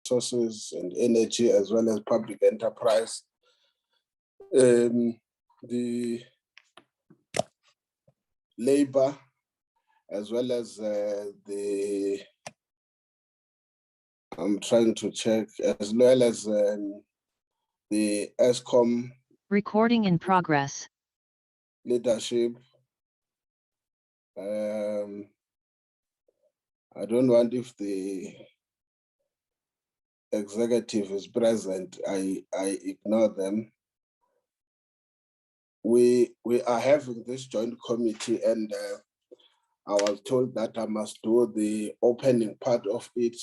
Resources and Energy, as well as Public Enterprise. The Labor, as well as I'm trying to check, as well as the Eskom. Recording in progress. Leadership. I don't want if the executive is present, I ignore them. We are having this joint committee, and I was told that I must do the opening part of it.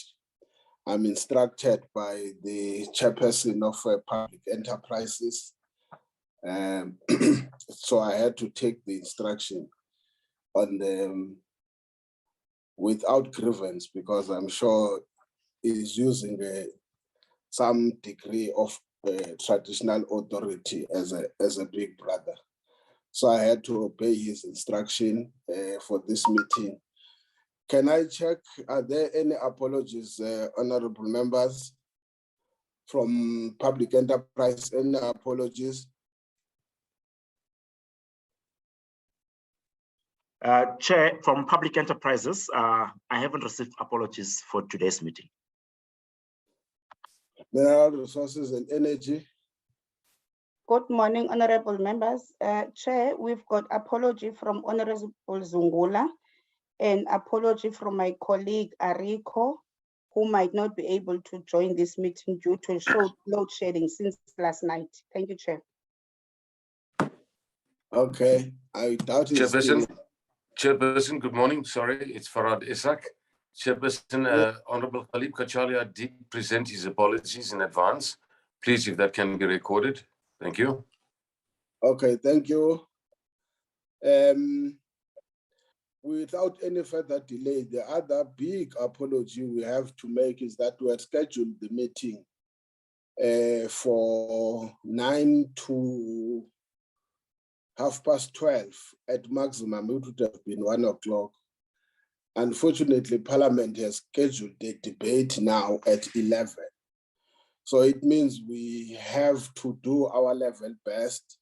I'm instructed by the chairperson of Public Enterprises. So I had to take the instruction on them without grievance, because I'm sure is using some degree of traditional authority as a big brother. So I had to obey his instruction for this meeting. Can I check, are there any apologies, honorable members, from Public Enterprise? Any apologies? Chair, from Public Enterprises, I haven't received apologies for today's meeting. Mineral Resources and Energy. Good morning, honorable members. Chair, we've got apology from Honorable Zungula and apology from my colleague Ariko, who might not be able to join this meeting due to load shedding since last night. Thank you, Chair. Okay, I doubt it. Chairperson, good morning. Sorry, it's Farad Isak. Chairperson, Honorable Khalib Kachalia did present his apologies in advance. Please, if that can be recorded. Thank you. Okay, thank you. Without any further delay, the other big apology we have to make is that we had scheduled the meeting for 9 to 12:30 at maximum. It would have been 1 o'clock. Unfortunately, Parliament has scheduled the debate now at 11. So it means we have to do our level best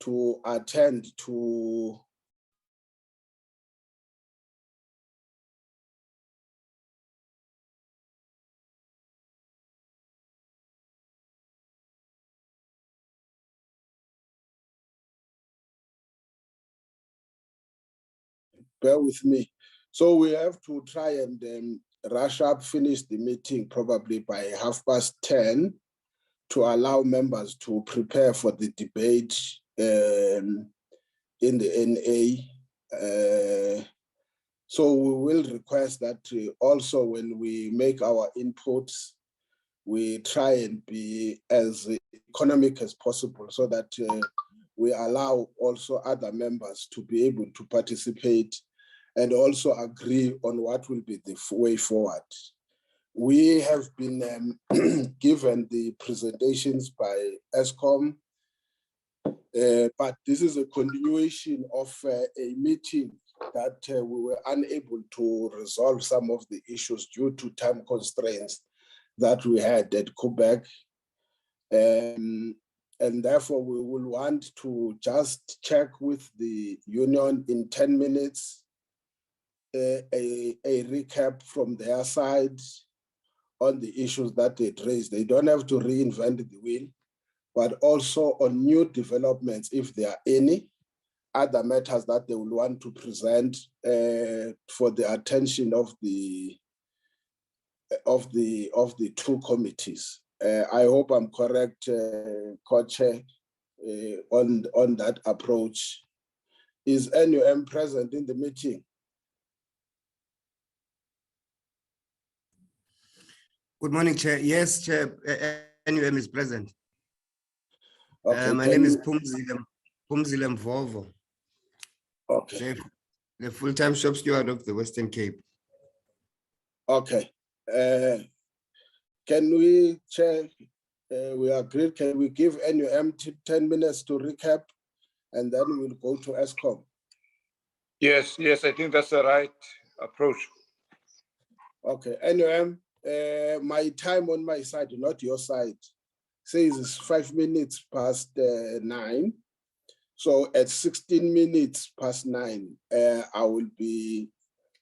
to attend to bear with me. So we have to try and rush up, finish the meeting probably by 10:30 to allow members to prepare for the debate in the NA. So we will request that also when we make our inputs, we try and be as economic as possible so that we allow also other members to be able to participate and also agree on what will be the way forward. We have been given the presentations by Eskom, but this is a continuation of a meeting that we were unable to resolve some of the issues due to time constraints that we had at Koeberg. And therefore we will want to just check with the union in 10 minutes, a recap from their side on the issues that they raised. They don't have to reinvent the wheel, but also on new developments, if there are any other matters that they will want to present for the attention of the two committees. I hope I'm correct, Co-Chair, on that approach. Is NUM present in the meeting? Good morning, Chair. Yes, Chair, NUM is present. Okay, my name is Pumzile Mvovo. Okay. The full-time shop steward of the Western Cape. Okay. Can we, Chair, we agreed, can we give NUM 10 minutes to recap and then we'll go to Eskom? Yes, I think that's the right approach. Okay, NUM. My time on my side, not your side, says it's 5 minutes past 9. So at 16 minutes past 9, I will be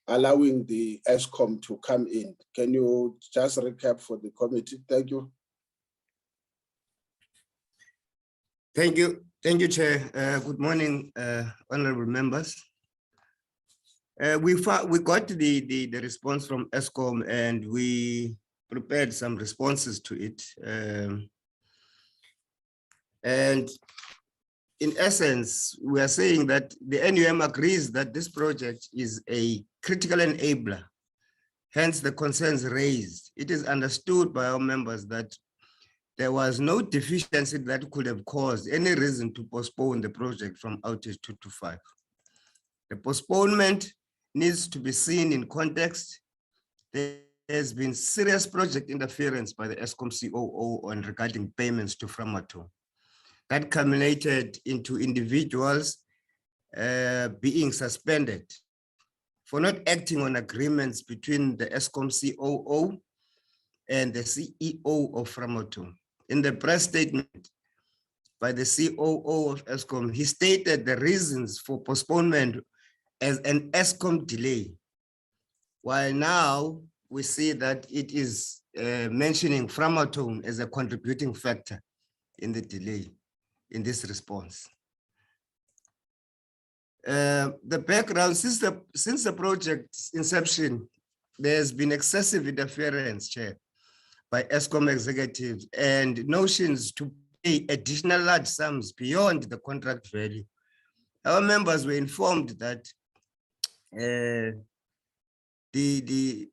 allowing the Eskom to come in. Can you just recap for the committee? Thank you. Thank you. Thank you, Chair. Good morning, honorable members. We got the response from Eskom and we prepared some responses to it. And in essence, we are saying that the NUM agrees that this project is a critical enabler, hence the concerns raised. It is understood by our members that there was no deficiency that could have caused any reason to postpone the project from outage 2 to 5. The postponement needs to be seen in context. There has been serious project interference by the Eskom COO on regarding payments to Framatome. That culminated into individuals being suspended for not acting on agreements between the Eskom COO and the CEO of Framatome. In the press statement by the COO of Eskom, he stated the reasons for postponement as an Eskom delay, while now we see that it is mentioning Framatome as a contributing factor in the delay in this response. The background, since the project's inception, there's been excessive interference, Chair, by Eskom executives and notions to pay additional large sums beyond the contract value. Our members were informed that the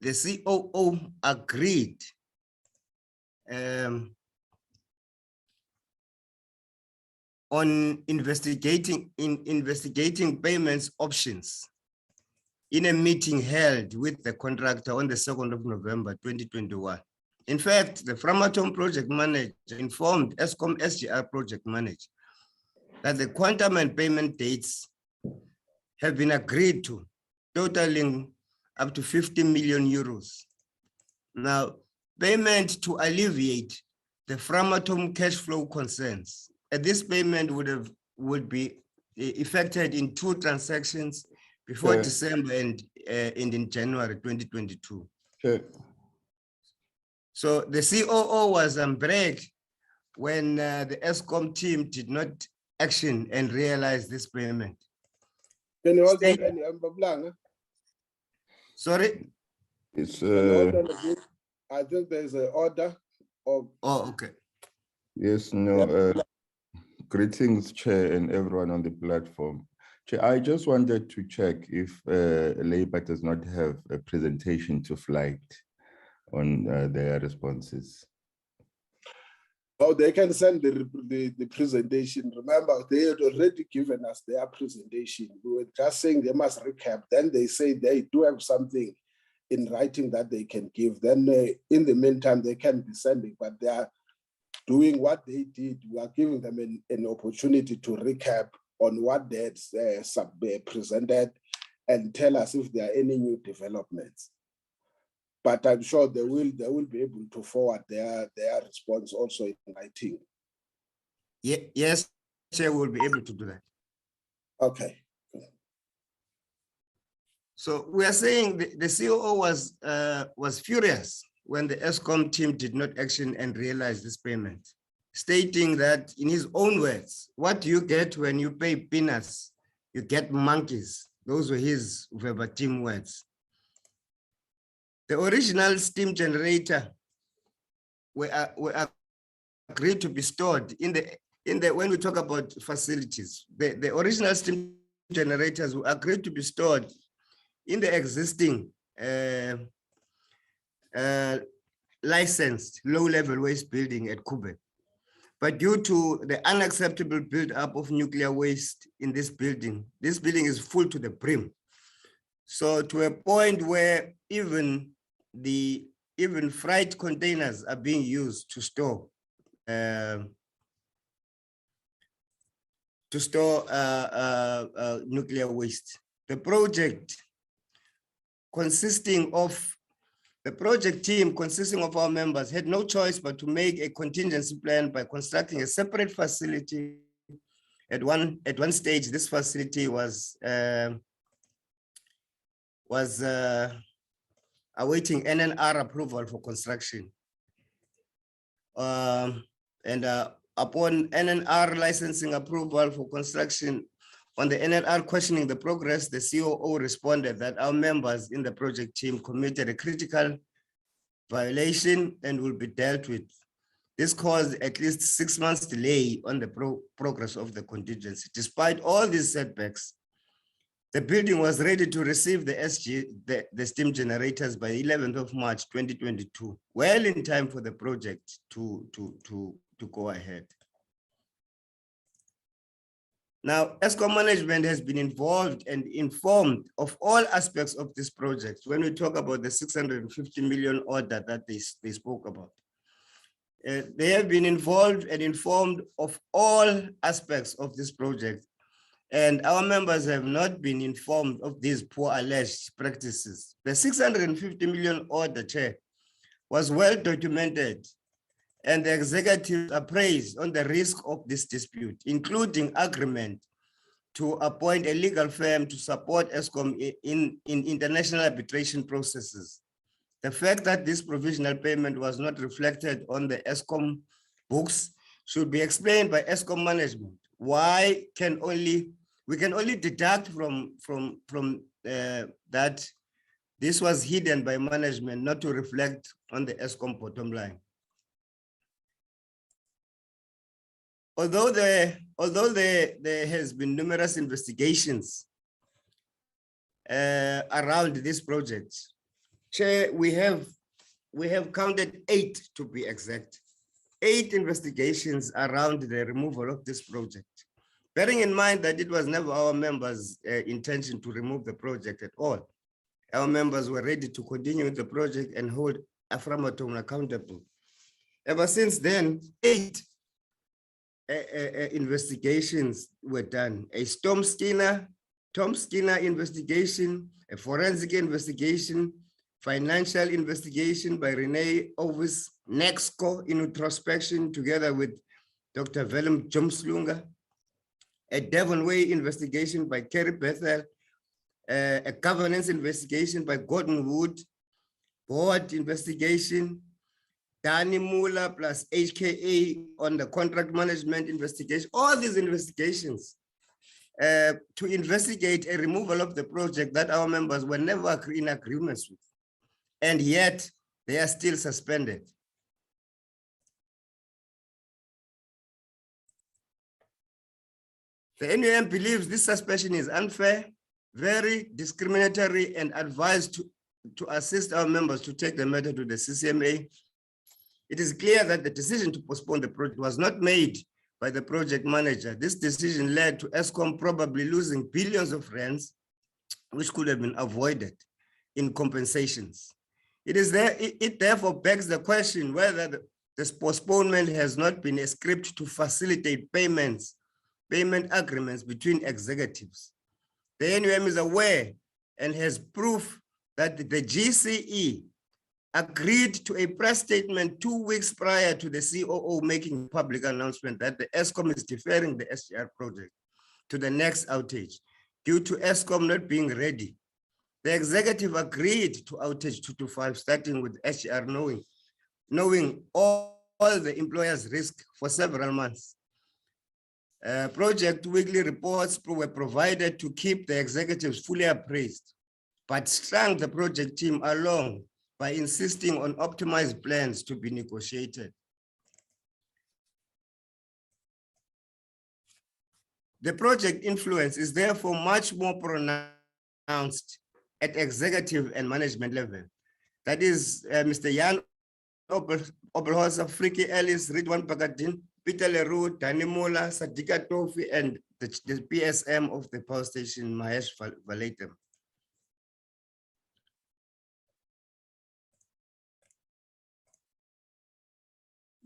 COO agreed on investigating payments options in a meeting held with the contractor on the 2nd of November 2021. In fact, the Framatome project manager informed Eskom SGR project manager that the quantum and payment dates have been agreed to, totaling up to 50 million euros. Now, payment to alleviate the Framatome cash flow concerns. This payment would be effected in 2 transactions before December and in January 2022. Sure. So the COO was on break when the Eskom team did not action and realize this payment. Can you hold on? Sorry? It's I think there's an order of. Oh, okay. yes, no. Greetings, Chair, and everyone on the platform. Chair, I just wanted to check if Labour does not have a presentation to flight on their responses. Oh, they can send the presentation. Remember, they had already given us their presentation. We were just saying they must recap. Then they say they do have something in writing that they can give. Then in the meantime, they can be sending, but they are doing what they did. We are giving them an opportunity to recap on what they had presented and tell us if there are any new developments. But I'm sure they will be able to forward their response also in writing. Yes, Chair will be able to do that. Okay. So we are saying the COO was furious when the Eskom team did not action and realize this payment, stating that in his own words, what you get when you pay peanuts, you get monkeys. Those were his verbatim words. The original steam generator were agreed to be stored in the when we talk about facilities, the original steam generators were agreed to be stored in the existing licensed low-level waste building at Koeberg. But due to the unacceptable build-up of nuclear waste in this building is full to the brim. So to a point where even freight containers are being used to store nuclear waste. The project consisting of The project team, consisting of our members, had no choice but to make a contingency plan by constructing a separate facility. At one stage, this facility was awaiting NNR approval for construction. Upon NNR licensing approval for construction, on the NNR questioning the progress, the COO responded that our members in the project team committed a critical violation and will be dealt with. This caused at least 6 months delay on the progress of the contingency. Despite all these setbacks, the building was ready to receive the steam generators by 11th of March 2022, well in time for the project to go ahead. Now, Eskom management has been involved and informed of all aspects of this project when we talk about the 650 million order that they spoke about. They have been involved and informed of all aspects of this project, and our members have not been informed of these poor alleged practices. The 650 million order, Chair, was well documented, and the executives appraised on the risk of this dispute, including agreement to appoint a legal firm to support Eskom in international arbitration processes. The fact that this provisional payment was not reflected on the Eskom books should be explained by Eskom management. Why we can only deduct from that this was hidden by management not to reflect on the Eskom bottom line. Although there has been numerous investigations around this project, Chair, we have counted 8 to be exact, 8 investigations around the removal of this project. Bearing in mind that it was never our members' intention to remove the project at all. Our members were ready to continue with the project and hold Aframaton accountable. Ever since then, 8 investigations were done. A Tom Skinner investigation, a forensic investigation, financial investigation by Renee Ovis, Nexco in introspection together with Dr. Willem Jomslunga, a Devon Way investigation by Kerry Bethel, a governance investigation by Gordon Wood, board investigation, Danny Muller plus HKA on the contract management investigation, all these investigations to investigate a removal of the project that our members were never in agreements with, and yet they are still suspended. The NUM believes this suspension is unfair, very discriminatory, and advised to assist our members to take the matter to the CCMA. It is clear that the decision to postpone the project was not made by the project manager. This decision led to Eskom probably losing billions of rands, which could have been avoided in compensations. It therefore begs the question whether this postponement has not been a script to facilitate payment agreements between executives. The NUM is aware and has proof that the GCE agreed to a press statement 2 weeks prior to the COO making a public announcement that the Eskom is deferring the SGR project to the next outage due to Eskom not being ready. The executive agreed to outage 225, starting with SGR knowing all the employers' risk for several months. Project weekly reports were provided to keep the executives fully appraised, but strung the project team along by insisting on optimized plans to be negotiated. The project influence is therefore much more pronounced at executive and management level. That is Mr. Jan Obelhosa, Friki Ellis, Ridwan Pagadin, Peter Leroux, Danny Mola, Sadika Tofi, and the PSM of the power station, Mahesh Valatam.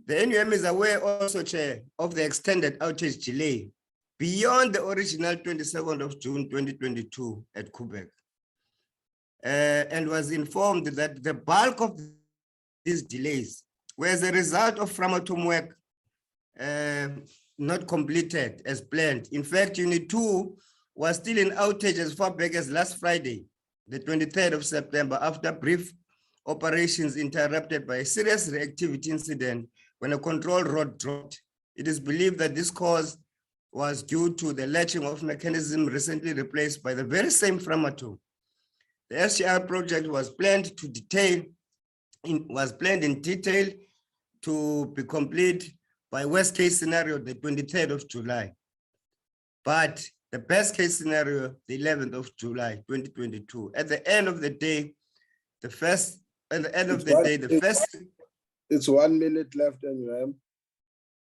The NUM is aware also, Chair, of the extended outage delay beyond the original 27th of June 2022 at Koeberg. and was informed that the bulk of these delays were as a result of Framatome work not completed as planned. In fact, Unit 2 was still in outage as far back as last Friday, the 23rd of September, after brief operations interrupted by a serious reactivity incident when a control rod dropped. It is believed that this cause was due to the latching off mechanism recently replaced by the very same Framatome. The SGR project was planned in detail to be complete by worst case scenario, the 23rd of July. But the best case scenario, the 11th of July, 2022. At the end of the day, It's 1 minute left, NUM.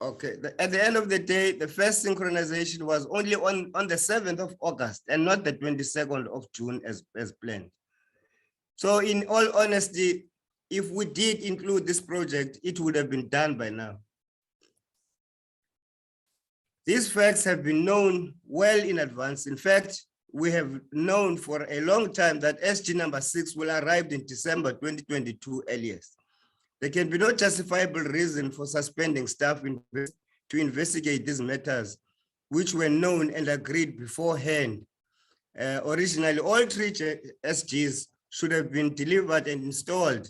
Okay, at the end of the day, the first synchronization was only on the 7th of August and not the 22nd of June as planned. So in all honesty, if we did include this project, it would have been done by now. These facts have been known well in advance. In fact, we have known for a long time that SG number 6 will arrive in December 2022 earliest. There can be no justifiable reason for suspending staff to investigate these matters, which were known and agreed beforehand. Originally, all 3 SGs should have been delivered and installed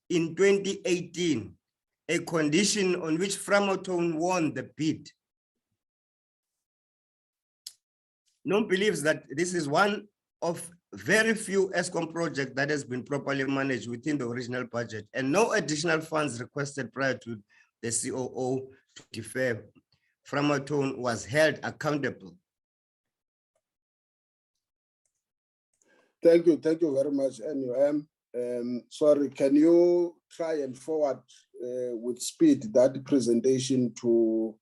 in 2018, a condition on which Framatome won the bid. No one believes that this is one of very few Eskom projects that has been properly managed within the original budget, and no additional funds requested prior to the COO to defer. Framatome was held accountable. Thank you very much, NUM. Sorry, can you try and forward with speed that presentation to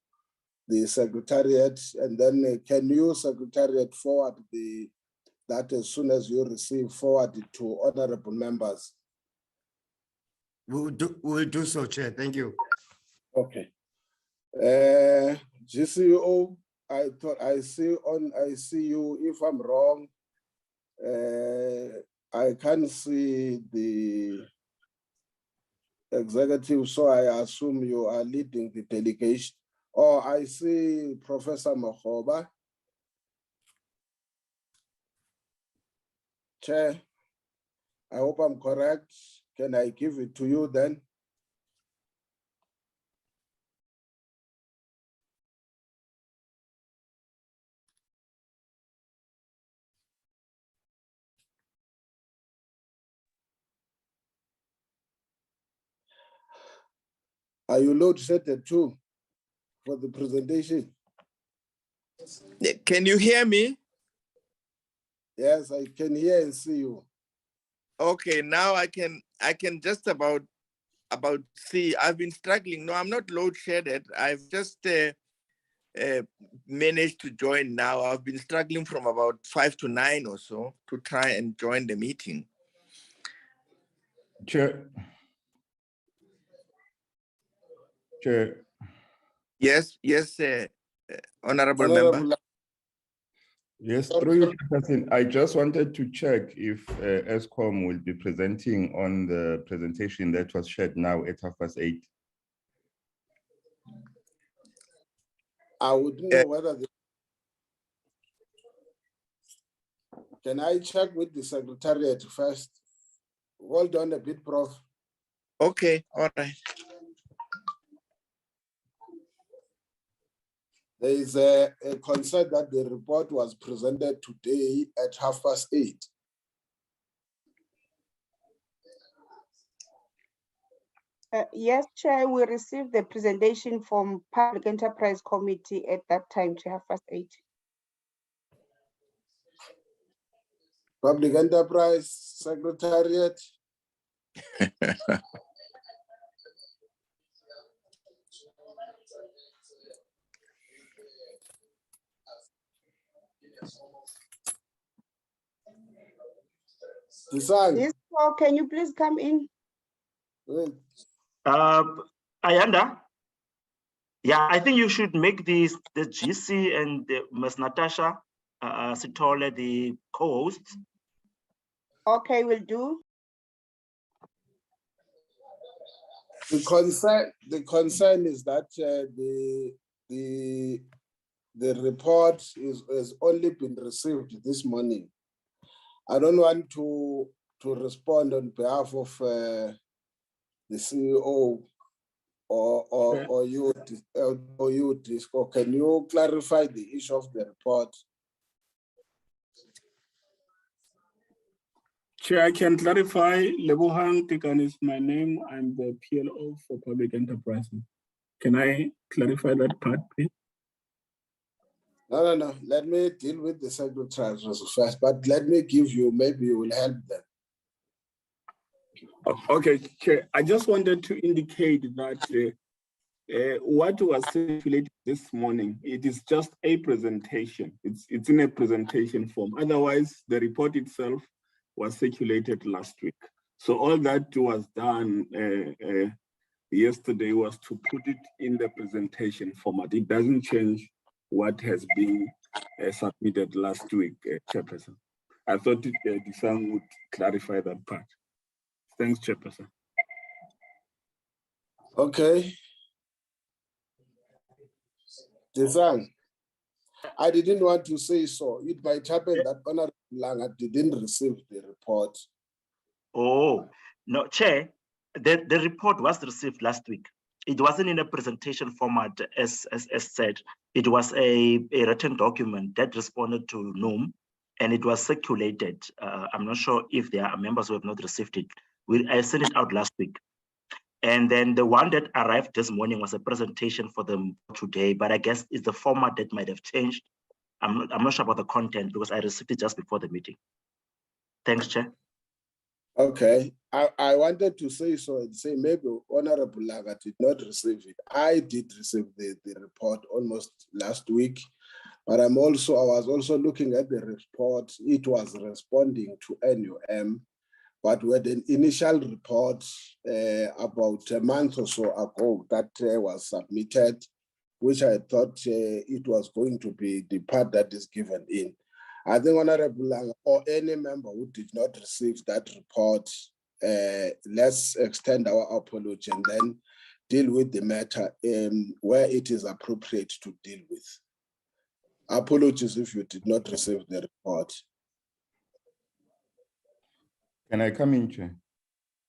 the Secretariat, and then can you, Secretariat, forward that as soon as you receive, forward it to honorable members? We'll do so, Chair. Thank you. Okay. GCO, I thought I see you. If I'm wrong, I can't see the executive, so I assume you are leading the delegation. Oh, I see Professor Makgoba. Chair, I hope I'm correct. Can I give it to you then? Are you load setted too for the presentation? Can you hear me? Yes, I can hear and see you. Okay, now I can just about see. I've been struggling. No, I'm not load shedded. I've just managed to join now. I've been struggling from about 5 to 9 or so to try and join the meeting. Chair. Yes, honorable member. Yes, through you, Chairperson, I just wanted to check if Eskom will be presenting on the presentation that was shared now at 8:30. I wouldn't know whether can I check with the Secretariat first? Hold on a bit, Prof. Okay, all right. There is a concern that the report was presented today at 8:30. Yes, Chair, we received the presentation from Public Enterprise Committee at that time to 8:30. Public Enterprise Secretariat. Yes, so can you please come in? Ayanda, yeah, I think you should make the GC and Ms. Natasha Sitole the co-hosts. Okay, will do. The concern is that the report has only been received this morning. I don't want to respond on behalf of the CEO or you, Disco. Can you clarify the issue of the report? Chair, I can clarify. Lebohang Tikan is my name. I'm the PLO for Public Enterprises. Can I clarify that part, please? No. Let me deal with the secretary first, but let me give you, maybe you will help them. Okay, Chair. I just wanted to indicate that what was circulated this morning, it is just a presentation. It's in a presentation form. Otherwise, the report itself was circulated last week. So all that was done yesterday was to put it in the presentation format. It doesn't change what has been submitted last week, Chairperson. I thought Disang would clarify that part. Thanks, Chairperson. Okay. Disang, I didn't want to say so. It might happen that Honorable Langa didn't receive the report. Oh, no, Chair, the report was received last week. It wasn't in a presentation format as said. It was a written document that responded to NUM, and it was circulated. I'm not sure if there are members who have not received it. I sent it out last week. And then the one that arrived this morning was a presentation for them today, but I guess it's the format that might have changed. I'm not sure about the content because I received it just before the meeting. Thanks, Chair. Okay, I wanted to say so and say maybe Honorable Laga did not receive it. I did receive the report almost last week, but I was also looking at the report. It was responding to NUM, but we had an initial report about a month or so ago that was submitted, which I thought it was going to be the part that is given in. I think Honorable Lang or any member who did not receive that report, let's extend our apology and then deal with the matter where it is appropriate to deal with. Apologies if you did not receive the report. Can I come in, Chair?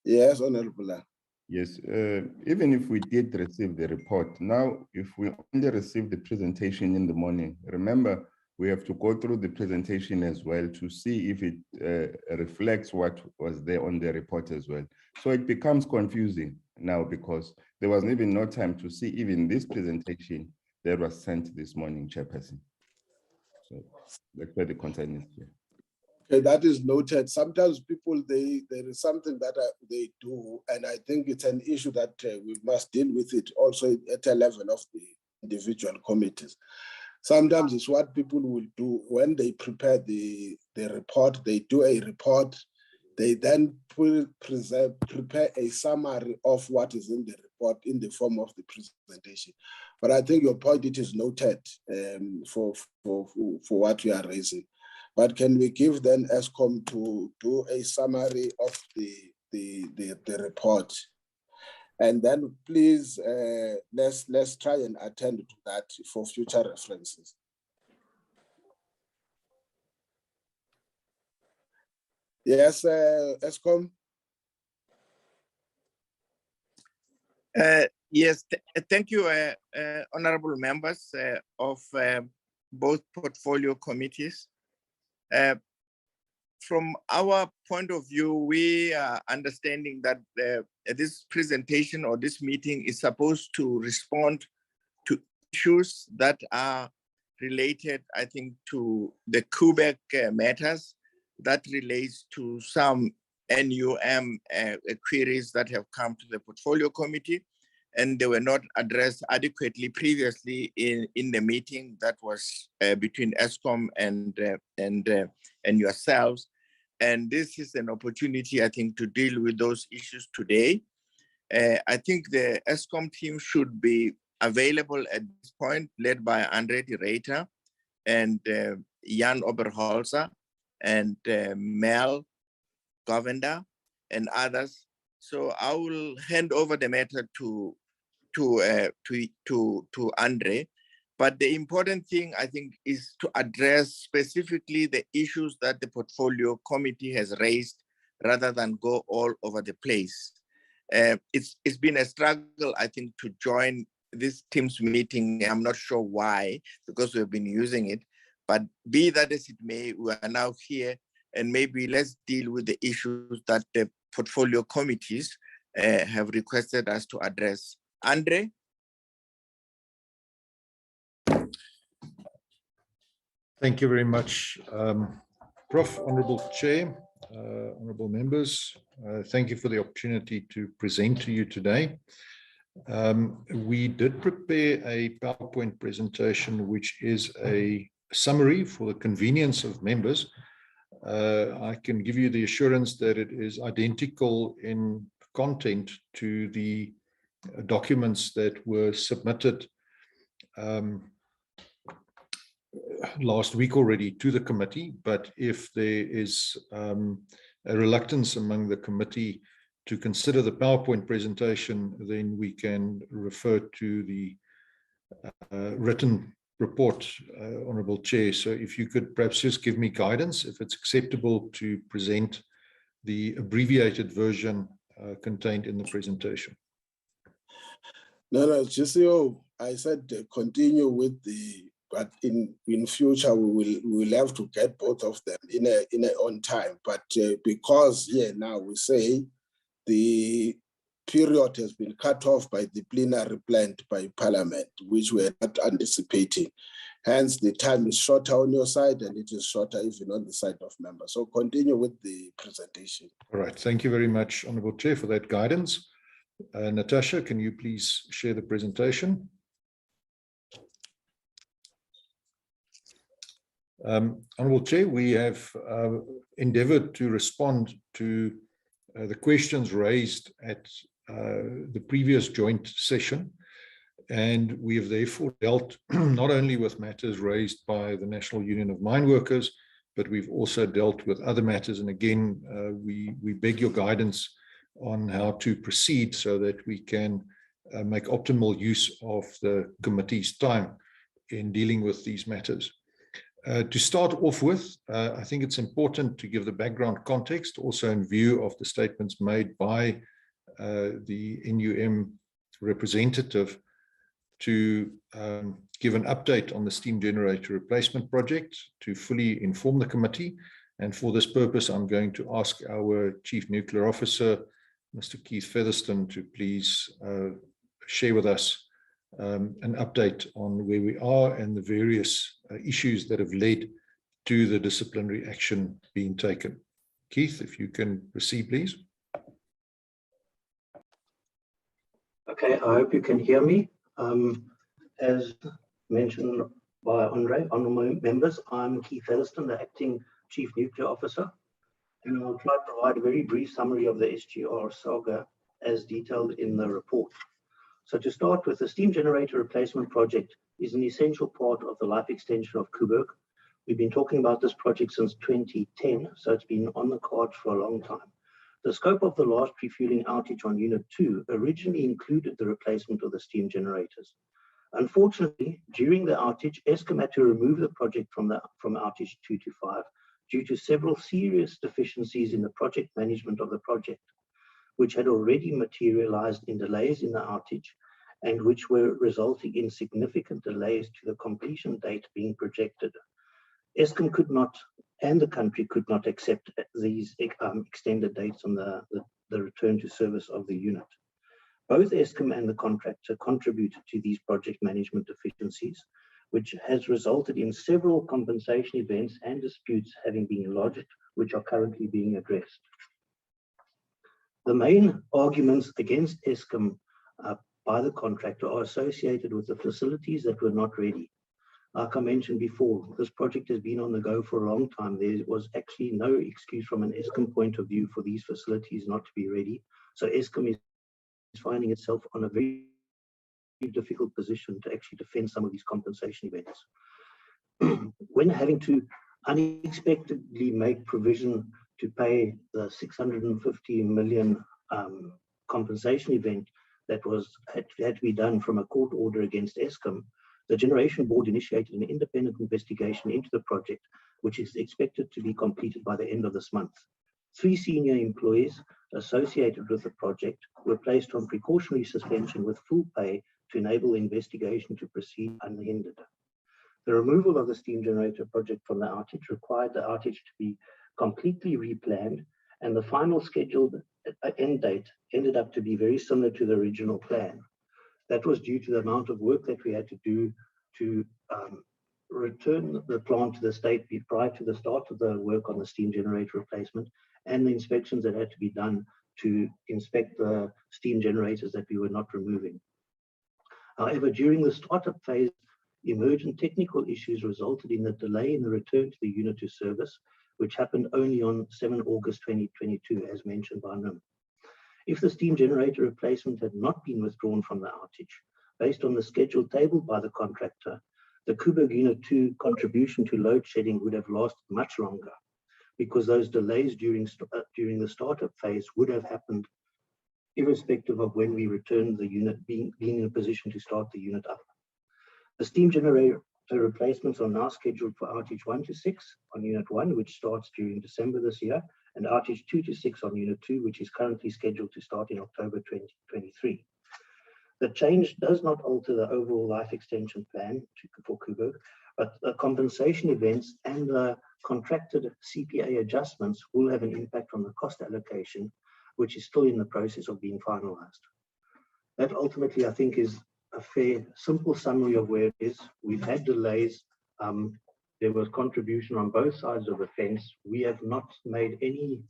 Yes, Honorable Lang. Yes, even if we did receive the report, now if we only receive the presentation in the morning, remember, we have to go through the presentation as well to see if it reflects what was there on the report as well. So it becomes confusing now because there was even no time to see even this presentation that was sent this morning, Chairperson. So that's where the concern is here. Okay, that is noted. Sometimes people, there is something that they do, and I think it's an issue that we must deal with it also at a level of the individual committees. Sometimes it's what people will do when they prepare the report, they do a report, they then prepare a summary of what is in the report in the form of the presentation. But I think your point, it is noted for what you are raising. But can we give then Eskom to do a summary of the report? And then please, let's try and attend to that for future references. Yes, Eskom? Yes, thank you, honorable members of both portfolio committees. From our point of view, we are understanding that this presentation or this meeting is supposed to respond to issues that are related, I think, to the Koeberg matters that relates to some NUM queries that have come to the portfolio committee, and they were not addressed adequately previously in the meeting that was between Eskom and yourselves. And this is an opportunity, I think, to deal with those issues today. I think the Eskom team should be available at this point, led by Andre de Reiter and Jan Oberholzer and Mel Govender, and others. So I will hand over the matter to Andre. But the important thing, I think, is to address specifically the issues that the portfolio committee has raised rather than go all over the place. It's been a struggle, I think, to join this Teams meeting. I'm not sure why, because we've been using it. But be that as it may, we are now here, and maybe let's deal with the issues that the portfolio committees have requested us to address. Andre? Thank you very much, Prof. Honorable Chair, honorable members. Thank you for the opportunity to present to you today. We did prepare a PowerPoint presentation, which is a summary for the convenience of members. I can give you the assurance that it is identical in content to the documents that were submitted last week already to the committee, but if there is a reluctance among the committee to consider the PowerPoint presentation, then we can refer to the written report, Honourable Chair. So if you could perhaps just give me guidance, if it's acceptable to present the abbreviated version contained in the presentation. No, just I said continue with the, but in future we will have to get both of them in a on time. But because now we say the period has been cut off by the plenary planned by Parliament, which we are not anticipating. Hence, the time is shorter on your side, and it is shorter even on the side of members. So continue with the presentation. All right. Thank you very much, Honourable Chair, for that guidance. Natasha, can you please share the presentation? Honourable Chair, we have endeavoured to respond to the questions raised at the previous joint session, and we have therefore dealt not only with matters raised by the National Union of Mineworkers, but we've also dealt with other matters. And again, we beg your guidance on how to proceed so that we can make optimal use of the committee's time in dealing with these matters. To start off with, I think it's important to give the background context, also in view of the statements made by the NUM representative, to give an update on the steam generator replacement project, to fully inform the committee. And for this purpose, I'm going to ask our Chief Nuclear Officer, Mr. Keith Featherston, to please share with us an update on where we are and the various issues that have led to the disciplinary action being taken. Keith, if you can proceed, please. Okay, I hope you can hear me. As mentioned by Andre, honourable members, I'm Keith Featherston, the Acting Chief Nuclear Officer, and I'll try to provide a very brief summary of the SGR saga as detailed in the report. So to start with, the steam generator replacement project is an essential part of the life extension of Koeberg. We've been talking about this project since 2010, so it's been on the cards for a long time. The scope of the last refueling outage on Unit 2 originally included the replacement of the steam generators. Unfortunately, during the outage, Eskom had to remove the project from outage 2 to 5 due to several serious deficiencies in the project management of the project, which had already materialized in delays in the outage and which were resulting in significant delays to the completion date being projected. Eskom could not, and the country could not, accept these extended dates on the return to service of the unit. Both Eskom and the contractor contributed to these project management deficiencies, which has resulted in several compensation events and disputes having been lodged, which are currently being addressed. The main arguments against Eskom by the contractor are associated with the facilities that were not ready. Like I mentioned before, this project has been on the go for a long time. There was actually no excuse from an Eskom point of view for these facilities not to be ready. So Eskom is finding itself on a very difficult position to actually defend some of these compensation events. When having to unexpectedly make provision to pay the 650 million compensation event that had to be done from a court order against Eskom, the Generation Board initiated an independent investigation into the project, which is expected to be completed by the end of this month. 3 senior employees associated with the project were placed on precautionary suspension with full pay to enable the investigation to proceed unhindered. The removal of the steam generator project from the outage required the outage to be completely replanned, and the final scheduled end date ended up to be very similar to the original plan. That was due to the amount of work that we had to do to return the plant to the state prior to the start of the work on the steam generator replacement, and the inspections that had to be done to inspect the steam generators that we were not removing. However, during the startup phase, emergent technical issues resulted in the delay in the return to the unit to service, which happened only on 7 August 2022, as mentioned by Nim. If the steam generator replacement had not been withdrawn from the outage, based on the schedule tabled by the contractor, the Koeberg Unit 2 contribution to load shedding would have lasted much longer, because those delays during the startup phase would have happened irrespective of when we returned the unit, being in a position to start the unit up. The steam generator replacements are now scheduled for outage 1 to 6 on Unit 1, which starts during December this year, and outage 2 to 6 on Unit 2, which is currently scheduled to start in October 2023. The change does not alter the overall life extension plan for Koeberg, but the compensation events and the contracted CPA adjustments will have an impact on the cost allocation, which is still in the process of being finalized. That ultimately, I think, is a fair, simple summary of where it is. We've had delays. There was contribution on both sides of the fence. We have not made any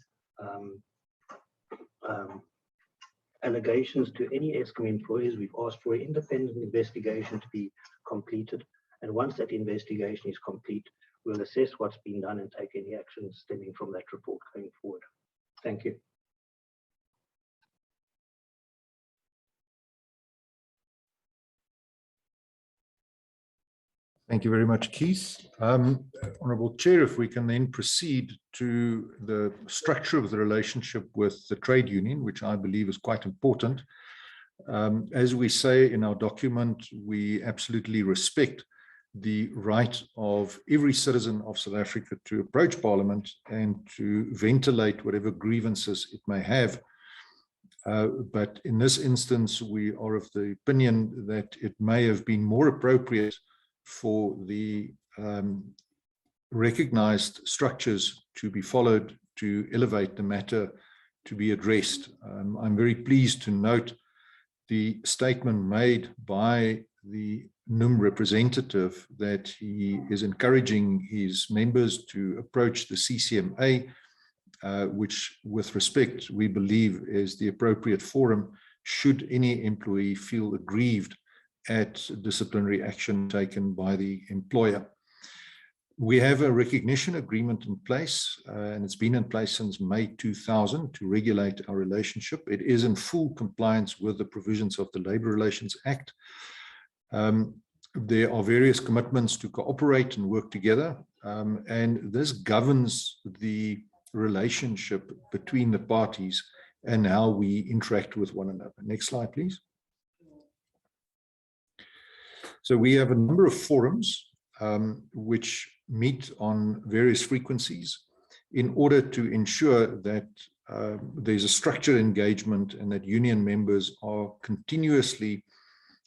allegations to any Eskom employees. We've asked for an independent investigation to be completed. And once that investigation is complete, we'll assess what's been done and take any actions stemming from that report going forward. Thank you. Thank you very much, Keith. Honourable Chair, if we can then proceed to the structure of the relationship with the trade union, which I believe is quite important. As we say in our document, we absolutely respect the right of every citizen of South Africa to approach Parliament and to ventilate whatever grievances it may have. But in this instance, we are of the opinion that it may have been more appropriate for the recognized structures to be followed to elevate the matter to be addressed. I'm very pleased to note the statement made by the NUM representative that he is encouraging his members to approach the CCMA, which with respect we believe is the appropriate forum should any employee feel aggrieved at disciplinary action taken by the employer. We have a recognition agreement in place, and it's been in place since May 2000 to regulate our relationship. It is in full compliance with the provisions of the Labour Relations Act. There are various commitments to cooperate and work together, and this governs the relationship between the parties and how we interact with one another. Next slide, please. So we have a number of forums which meet on various frequencies in order to ensure that there's a structured engagement and that union members are continuously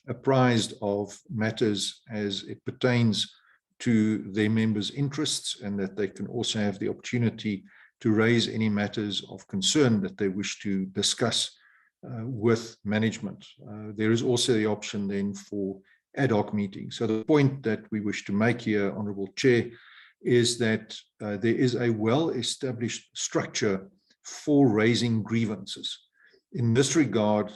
apprised of matters as it pertains to their members' interests, and that they can also have the opportunity to raise any matters of concern that they wish to discuss with management. There is also the option then for ad hoc meetings. So the point that we wish to make here, Honourable Chair, is that there is a well-established structure for raising grievances. In this regard,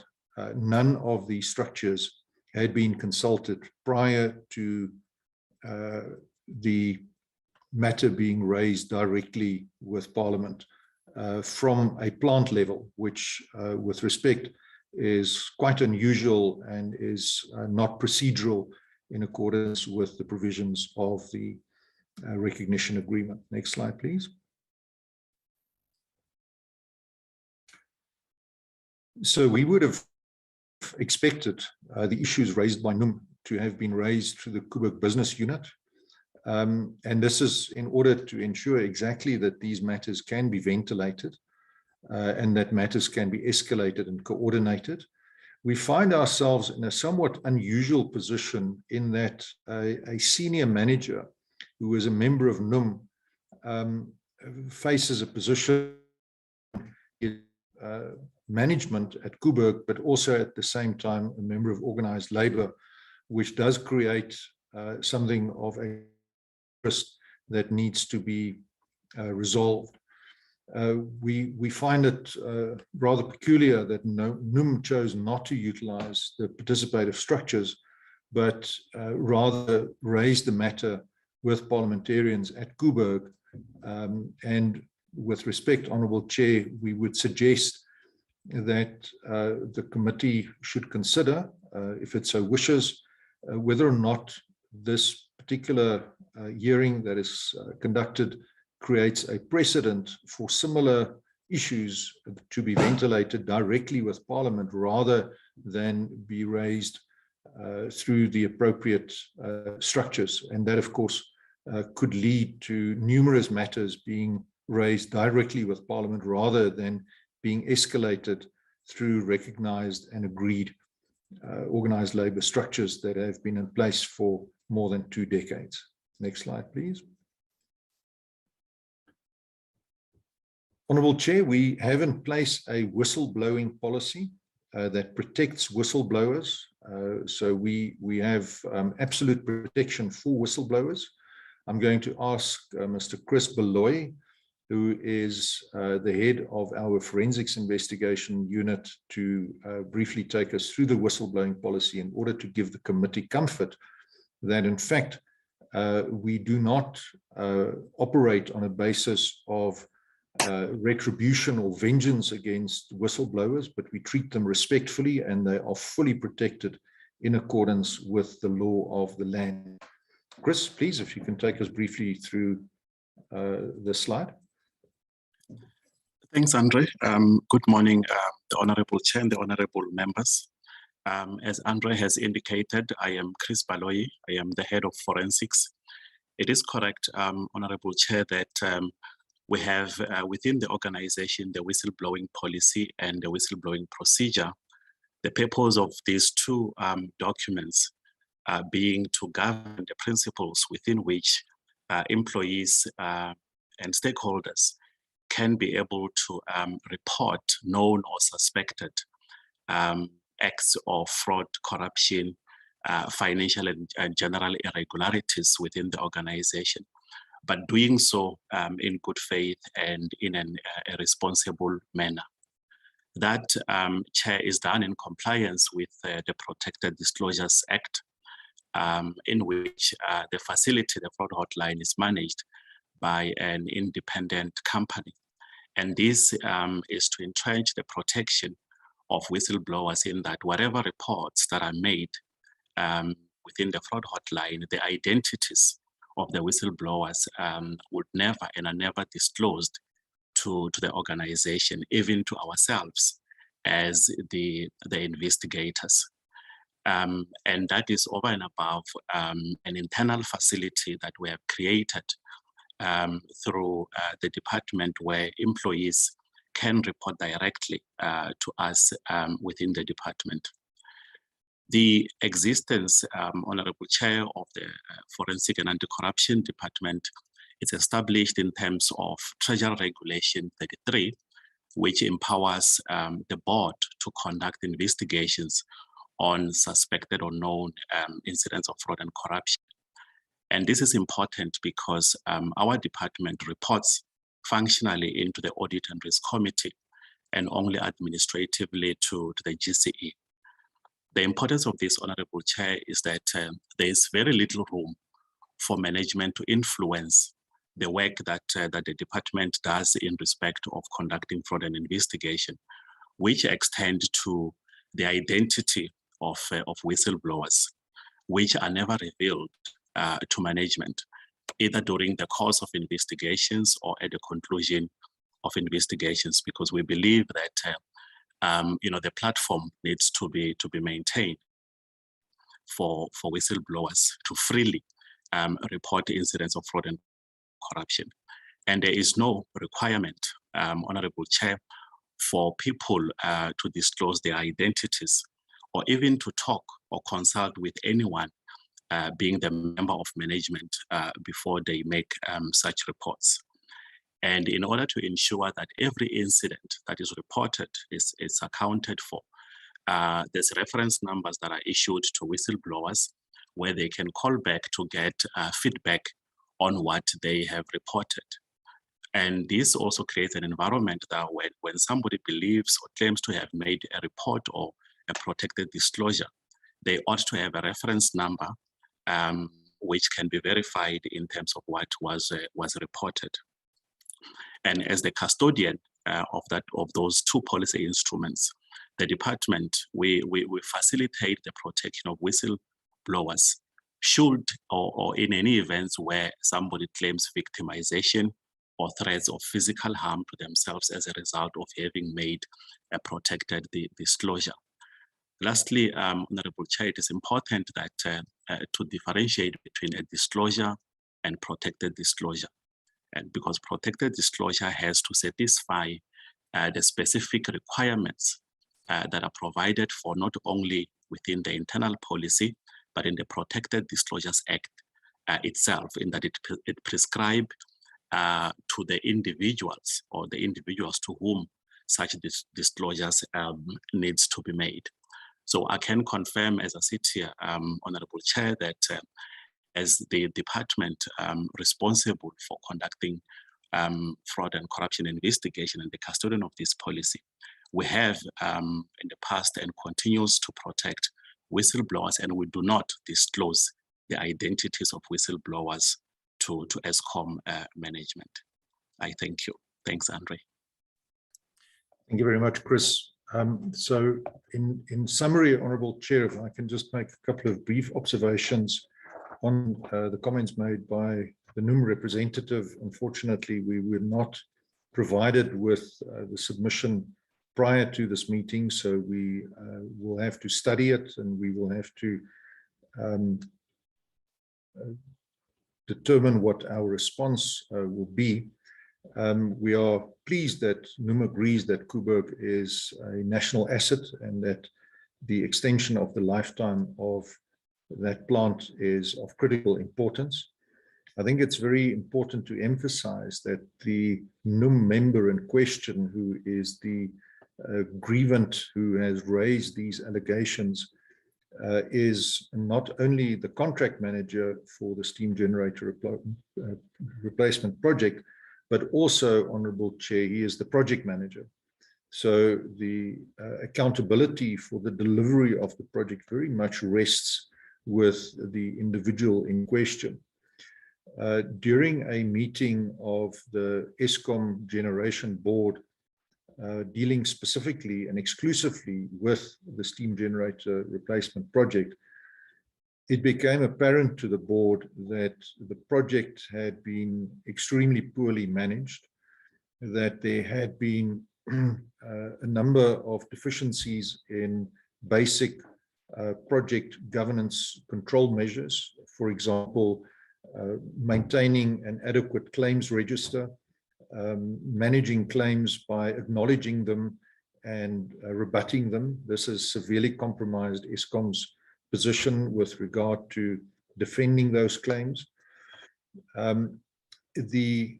none of these structures had been consulted prior to the matter being raised directly with Parliament from a plant level, which with respect is quite unusual and is not procedural in accordance with the provisions of the recognition agreement. Next slide, please. So we would have expected the issues raised by NUM to have been raised through the Koeberg business unit. And this is in order to ensure exactly that these matters can be ventilated and that matters can be escalated and coordinated. We find ourselves in a somewhat unusual position in that a senior manager who is a member of NUM faces a position in management at Koeberg, but also at the same time a member of organized labor, which does create something of a risk that needs to be resolved. We find it rather peculiar that NUM chose not to utilize the participative structures, but rather raise the matter with parliamentarians at Koeberg. And with respect, Honourable Chair, we would suggest that the committee should consider, if it so wishes, whether or not this particular hearing that is conducted creates a precedent for similar issues to be ventilated directly with Parliament rather than be raised through the appropriate structures. And that, of course, could lead to numerous matters being raised directly with Parliament rather than being escalated through recognized and agreed organized labor structures that have been in place for more than 2 decades. Next slide, please. Honourable Chair, we have in place a whistleblowing policy that protects whistleblowers. So we have absolute protection for whistleblowers. I'm going to ask Mr. Chris Beloy, who is the head of our forensics investigation unit, to briefly take us through the whistleblowing policy in order to give the committee comfort that, in fact, we do not operate on a basis of retribution or vengeance against whistleblowers, but we treat them respectfully and they are fully protected in accordance with the law of the land. Chris, please, if you can take us briefly through this slide. Thanks, Andre. Good morning, the Honorable Chair and the Honorable members. As Andre has indicated, I am Chris Baloyi. I am the head of forensics. It is correct, Honorable Chair, that we have within the organization the whistleblowing policy and the whistleblowing procedure. The purpose of these 2 documents being to govern the principles within which employees and stakeholders can be able to report known or suspected acts of fraud, corruption, financial and general irregularities within the organization, but doing so in good faith and in a responsible manner. That, Chair, is done in compliance with the Protected Disclosures Act, in which the facility, the fraud hotline, is managed by an independent company. And this is to entrench the protection of whistleblowers in that whatever reports that are made within the fraud hotline, the identities of the whistleblowers would never and are never disclosed to the organization, even to ourselves as the investigators. And that is over and above an internal facility that we have created through the department, where employees can report directly to us within the department. The existence, Honorable Chair, of the Forensic and Anti-Corruption Department is established in terms of Treasury Regulation 33, which empowers the board to conduct investigations on suspected or known incidents of fraud and corruption. And this is important because our department reports functionally into the Audit and Risk Committee and only administratively to the GCE. The importance of this, Honorable Chair, is that there is very little room for management to influence the work that the department does in respect of conducting fraud and investigation, which extend to the identity of whistleblowers, which are never revealed to management, either during the course of investigations or at the conclusion of investigations, because we believe that the platform needs to be maintained for whistleblowers to freely report incidents of fraud and corruption. And there is no requirement, Honorable Chair, for people to disclose their identities or even to talk or consult with anyone being the member of management before they make such reports. And in order to ensure that every incident that is reported is accounted for, there's reference numbers that are issued to whistleblowers where they can call back to get feedback on what they have reported. And this also creates an environment that when somebody believes or claims to have made a report or a protected disclosure, they ought to have a reference number which can be verified in terms of what was reported. And as the custodian of those two policy instruments, the department, we facilitate the protection of whistleblowers should or in any events where somebody claims victimization or threats of physical harm to themselves as a result of having made a protected disclosure. Lastly, Honorable Chair, it is important that to differentiate between a disclosure and protected disclosure. And because protected disclosure has to satisfy the specific requirements that are provided for not only within the internal policy, but in the Protected Disclosures Act itself, in that it prescribes to the individuals or the individuals to whom such disclosures needs to be made. So I can confirm as I sit here, Honorable Chair, that as the department responsible for conducting fraud and corruption investigation and the custodian of this policy, we have in the past and continues to protect whistleblowers, and we do not disclose the identities of whistleblowers to Eskom management. I thank you. Thanks, Andre. Thank you very much, Chris. So in summary, Honourable Chair, if I can just make a couple of brief observations on the comments made by the NUM representative. Unfortunately, we were not provided with the submission prior to this meeting, so we will have to study it and we will have to determine what our response will be. We are pleased that NUM agrees that Koeberg is a national asset and that the extension of the lifetime of that plant is of critical importance. I think it's very important to emphasize that the NUM member in question, who is the grievant who has raised these allegations, is not only the contract manager for the steam generator replacement project, but also, Honourable Chair, he is the project manager. So the accountability for the delivery of the project very much rests with the individual in question. During a meeting of the Eskom Generation Board dealing specifically and exclusively with the steam generator replacement project, it became apparent to the board that the project had been extremely poorly managed, that there had been a number of deficiencies in basic project governance control measures. For example, maintaining an adequate claims register, managing claims by acknowledging them and rebutting them. This has severely compromised Eskom's position with regard to defending those claims. The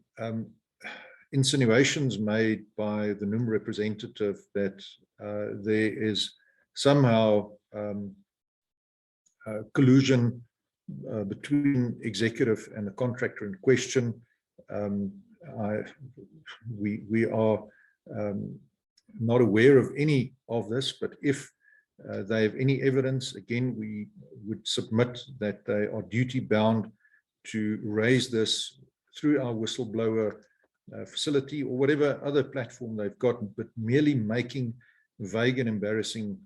insinuations made by the NUM representative that there is somehow collusion between executive and the contractor in question, we are not aware of any of this, but if they have any evidence, again, we would submit that they are duty bound to raise this through our whistleblower facility or whatever other platform they've got, but merely making vague and embarrassing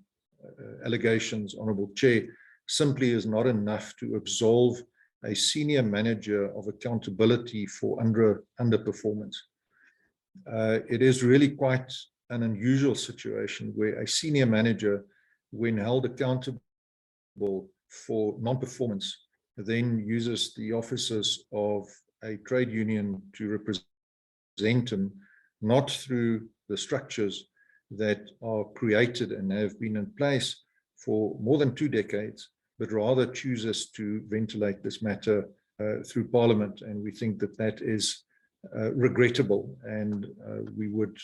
allegations, Honourable Chair, simply is not enough to absolve a senior manager of accountability for underperformance. It is really quite an unusual situation where a senior manager, when held accountable for non-performance, then uses the offices of a trade union to represent him, not through the structures that are created and have been in place for more than 2 decades, but rather chooses to ventilate this matter through Parliament. And we think that that is regrettable, and we would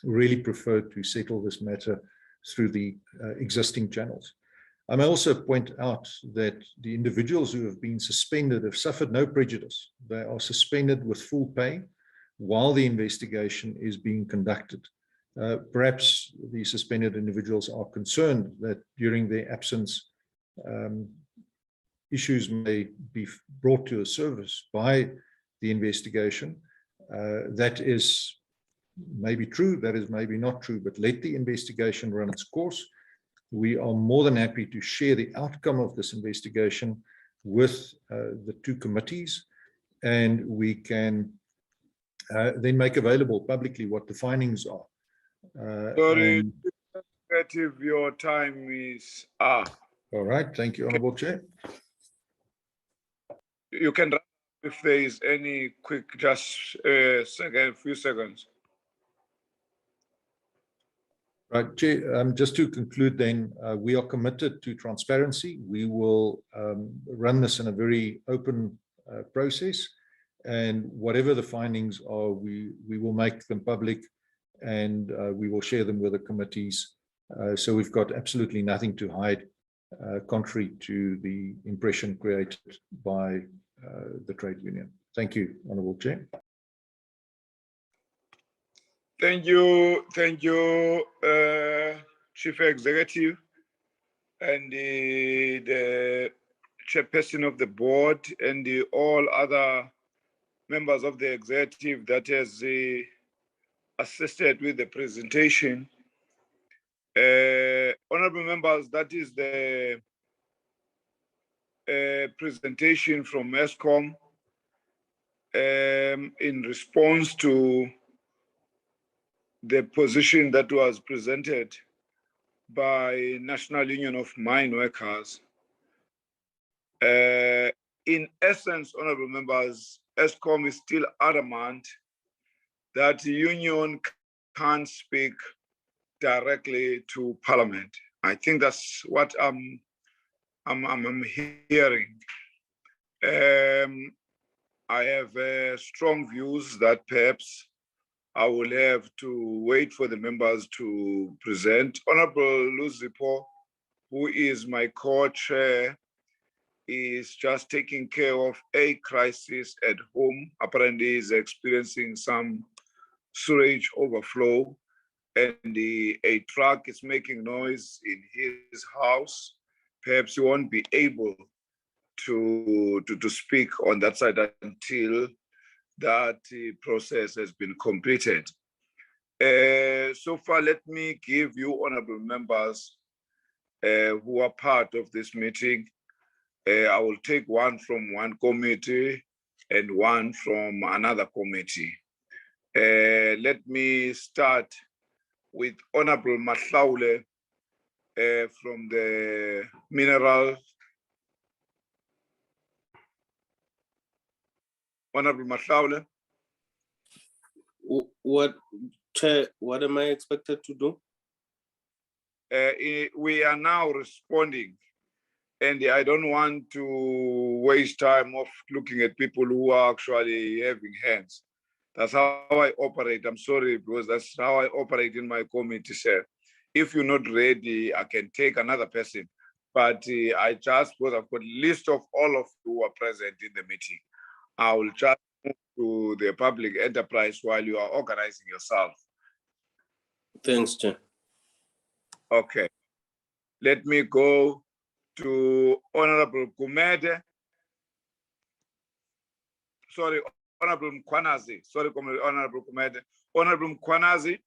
really prefer to settle this matter through the existing channels. I may also point out that the individuals who have been suspended have suffered no prejudice. They are suspended with full pay while the investigation is being conducted. Perhaps the suspended individuals are concerned that during their absence, issues may be brought to the surface by the investigation. That is maybe true, that is maybe not true, but let the investigation run its course. We are more than happy to share the outcome of this investigation with the 2 committees, and we can then make available publicly what the findings are. Sorry, your time is up. All right, thank you, Honourable Chair. You can wrap if there is any quick, just a few seconds. Right, Chair, just to conclude then, we are committed to transparency. We will run this in a very open process, and whatever the findings are, we will make them public, and we will share them with the committees. So we've got absolutely nothing to hide, contrary to the impression created by the trade union. Thank you, Honourable Chair. Thank you, Chief Executive and the Chairperson of the Board and all other members of the executive that has assisted with the presentation. Honourable members, that is the presentation from Eskom in response to the position that was presented by National Union of Mineworkers. In essence, honourable members, Eskom is still adamant that the union can't speak directly to Parliament. I think that's what I'm hearing. I have strong views that perhaps I will have to wait for the members to present. Honorable Luzipo, who is my co-chair, is just taking care of a crisis at home. Apparently he's experiencing some sewage overflow, and a truck is making noise in his house. Perhaps he won't be able to speak on that side until that process has been completed. So far, let me give you, honorable members who are part of this meeting. I will take one from one committee and one from another committee. Let me start with Honorable Mahlaule from the Mineral. Honorable Mahlaule. What, Chair, what am I expected to do? We are now responding, and I don't want to waste time of looking at people who are actually having hands. That's how I operate. I'm sorry, because that's how I operate in my committee, sir. If you're not ready, I can take another person. But I just, because I've got a list of all of you who are present in the meeting, I will just move to the public enterprise while you are organizing yourself. Thanks, Chair. Okay. Let me go to Honorable Gumede. Sorry, Honorable Mkwanazi. Sorry, Honorable Gumede. Honorable Mkwanazi.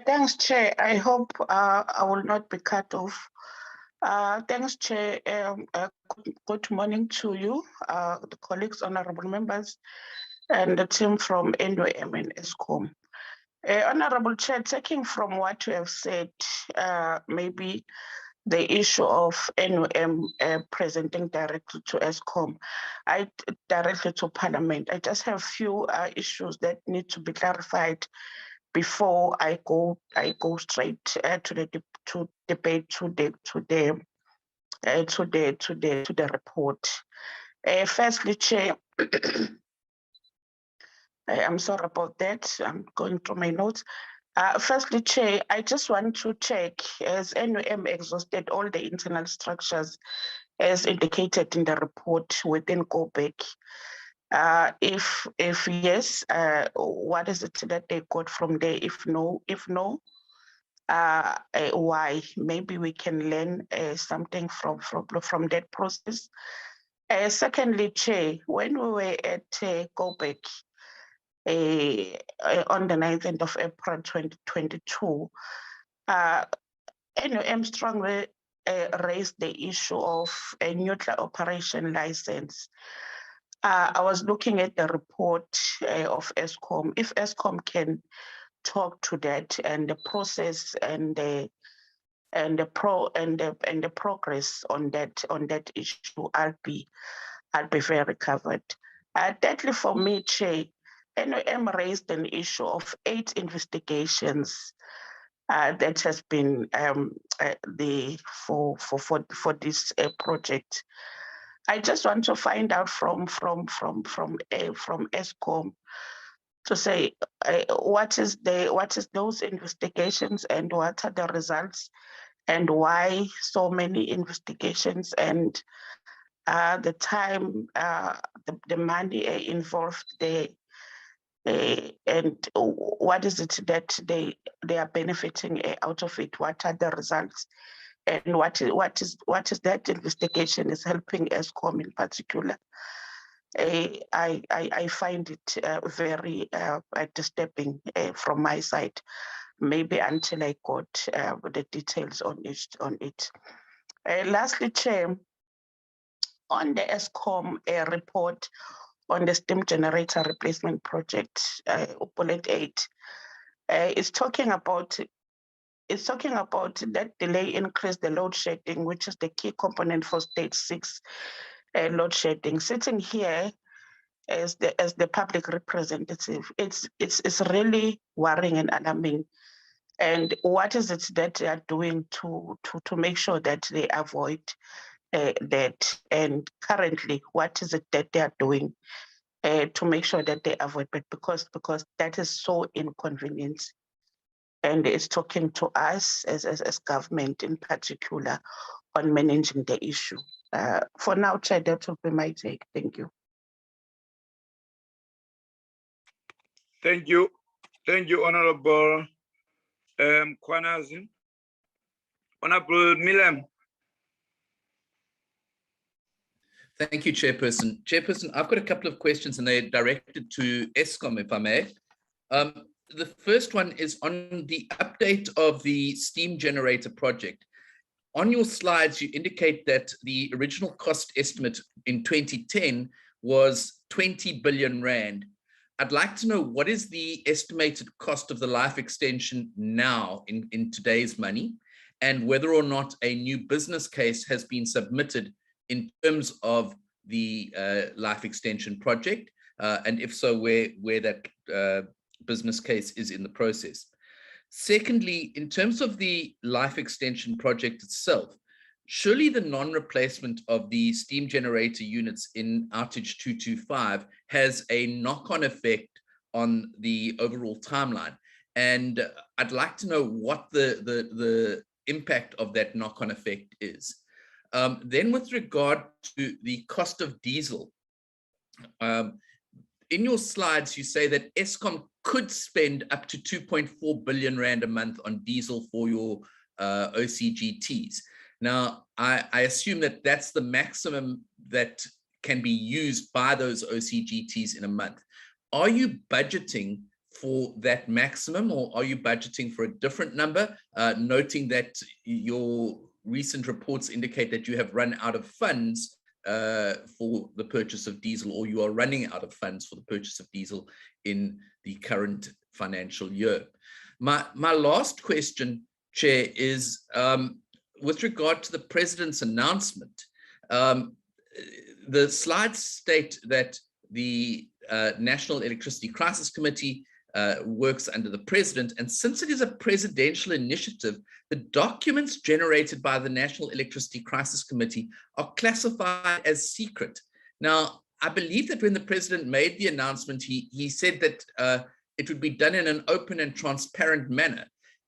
Thanks, Chair. I hope I will not be cut off. Thanks, Chair. Good morning to you, the colleagues, honorable members, and the team from NUM and Eskom. Honorable Chair, taking from what you have said, maybe the issue of NUM presenting directly to Eskom, directly to Parliament. I just have few issues that need to be clarified before I go straight to the debate to the report. Firstly, Chair, I'm sorry about that. I'm going through my notes. Firstly, Chair, I just want to check, has NUM exhausted all the internal structures as indicated in the report within Koeberg? If yes, what is it that they got from there? If no, why? Maybe we can learn something from that process. Secondly, Chair, when we were at Koeberg on the 9th of April 2022, NUM strongly raised the issue of a nuclear operation license. I was looking at the report of Eskom. If Eskom can talk to that and the process and the progress on that issue, I'll be very covered. Thirdly, for me, Chair, NUM raised an issue of 8 investigations that has been for this project. I just want to find out from Eskom to say what is those investigations and what are the results and why so many investigations and the time, the money involved there. And what is it that they are benefiting out of it? What are the results? And what is that investigation is helping Eskom in particular? I find it very disturbing from my side. Maybe until I got the details on it. Lastly, Chair, on the Eskom report on the steam generator replacement project, bullet 8, it's talking about that delay increased the load shedding, which is the key component for stage 6 load shedding. Sitting here as the public representative, it's really worrying and alarming. And what is it that they are doing to make sure that they avoid that? And currently, what is it that they are doing to make sure that they avoid it? Because that is so inconvenient. And it's talking to us as government in particular on managing the issue. For now, Chair, that will be my take. Thank you. Thank you. Thank you, Honorable Kwanazi. Honorable Milam. Thank you, Chairperson. Chairperson, I've got a couple of questions and they're directed to Eskom, if I may. The first one is on the update of the steam generator project. On your slides, you indicate that the original cost estimate in 2010 was 20 billion Rand. I'd like to know what is the estimated cost of the life extension now in today's money, and whether or not a new business case has been submitted in terms of the life extension project, and if so, where that business case is in the process. Secondly, in terms of the life extension project itself, surely the non-replacement of the steam generator units in outage 225 has a knock-on effect on the overall timeline. And I'd like to know what the impact of that knock-on effect is. Then with regard to the cost of diesel, in your slides, you say that Eskom could spend up to 2.4 billion Rand a month on diesel for your OCGTs. Now, I assume that that's the maximum that can be used by those OCGTs in a month. Are you budgeting for that maximum, or are you budgeting for a different number, noting that your recent reports indicate that you have run out of funds for the purchase of diesel, or you are running out of funds for the purchase of diesel in the current financial year? My last question, Chair, is with regard to the President's announcement. The slides state that the National Electricity Crisis Committee works under the President, and since it is a presidential initiative, the documents generated by the National Electricity Crisis Committee are classified as secret. Now, I believe that when the President made the announcement, he said that it would be done in an open and transparent manner.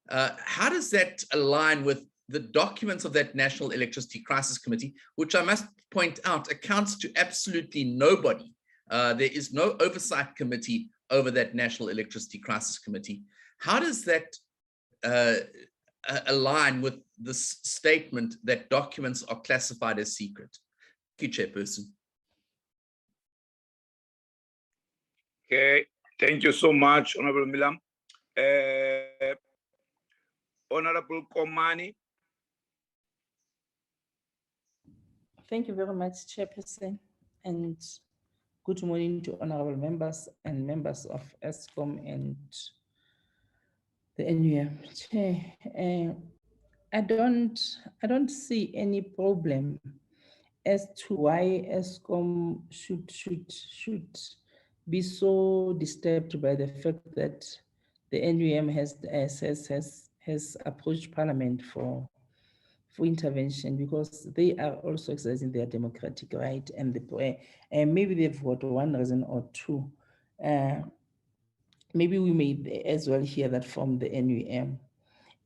How does that align with the documents of that National Electricity Crisis Committee, which I must point out accounts to absolutely nobody? There is no oversight committee over that National Electricity Crisis Committee. How does that align with this statement that documents are classified as secret? Thank you, Chairperson. Okay, thank you so much, Honorable Milam. Honorable Komani. Thank you very much, Chairperson, and good morning to honorable members and members of Eskom and the NUM. Chair, I don't see any problem as to why Eskom should be so disturbed by the fact that the NUM has approached Parliament for intervention, because they are also exercising their democratic right, and maybe they've got one reason or two. Maybe we may as well hear that from the NUM.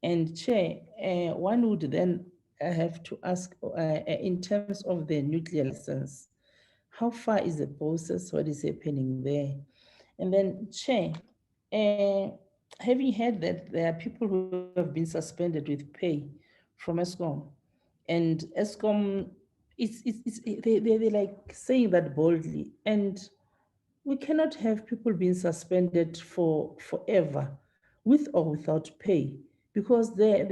And Chair, one would then have to ask, in terms of the nuclear license, how far is the process? What is happening there? And then, Chair, having heard that there are people who have been suspended with pay from Eskom, and Eskom, they're like saying that boldly, and we cannot have people being suspended for forever, with or without pay, because there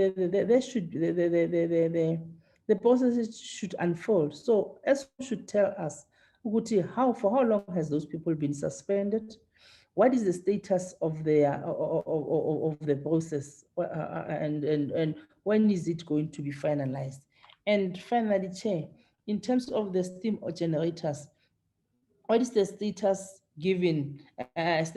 should the processes should unfold. So Eskom should tell us, for how long has those people been suspended? What is the status of the process, and when is it going to be finalized? And finally, Chair, in terms of the steam generators, what is the status given of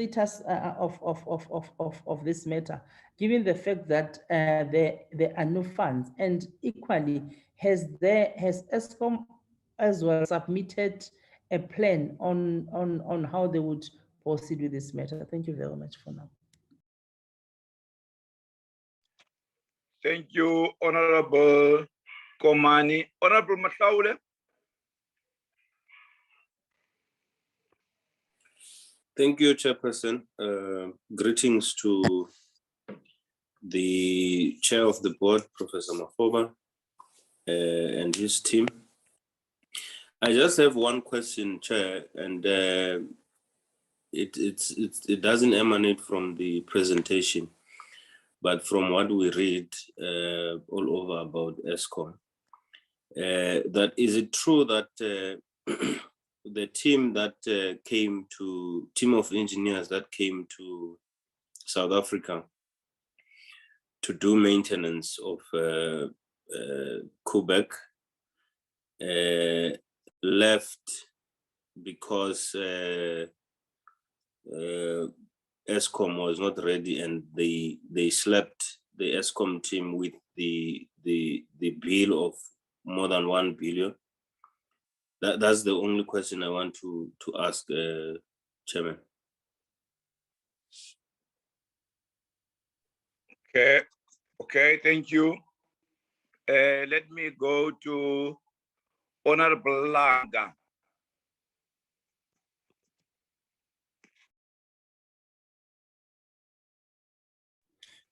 this matter, given the fact that there are no funds? And equally, has Eskom as well submitted a plan on how they would proceed with this matter? Thank you very much for now. Thank you, Honorable Komani. Honorable Matlaule. Thank you, Chairperson. Greetings to the Chair of the Board, Professor Mafoba, and his team. I just have one question, Chair, and it doesn't emanate from the presentation, but from what we read all over about Eskom. That is it true that the team that team of engineers that came to South Africa to do maintenance of Koeberg left because Eskom was not ready, and they slapped the Eskom team with the bill of more than 1 billion? That's the only question I want to ask, Chairman. Okay, thank you. Let me go to Honorable Langa.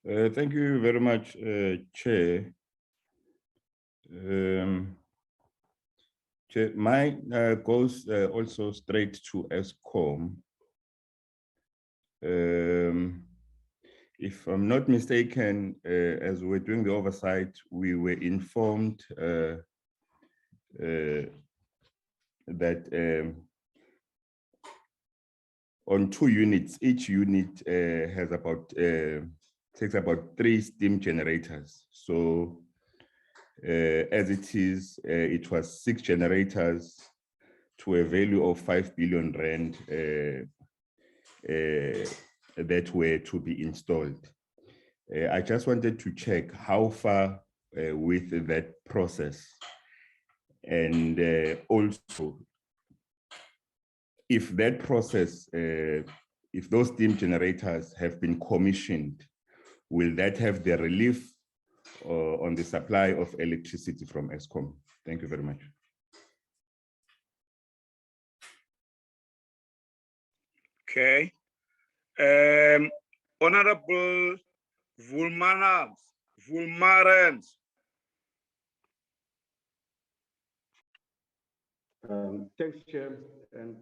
Thank you very much, Chair. Chair, mine goes also straight to Eskom. If I'm not mistaken, as we're doing the oversight, we were informed that on 2 units, each unit has about takes about 3 steam generators. So as it is, it was 6 generators to a value of 5 billion rand that were to be installed. I just wanted to check how far with that process, and also if that process, if those steam generators have been commissioned, will that have the relief on the supply of electricity from Eskom? Thank you very much. Okay. Honorable Vulmarans. Thanks, Chair, and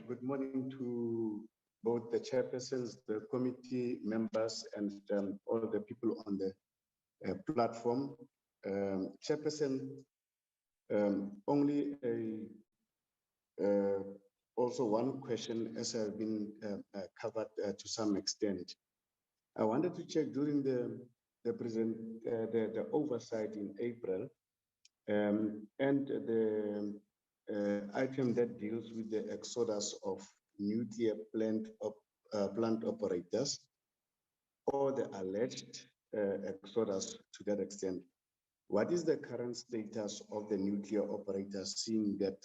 good morning to both the chairpersons, the committee members, and all the people on the platform. Chairperson, only also one question as has been covered to some extent. I wanted to check during the oversight in April, and the item that deals with the exodus of nuclear plant operators, or the alleged exodus to that extent. What is the current status of the nuclear operators, seeing that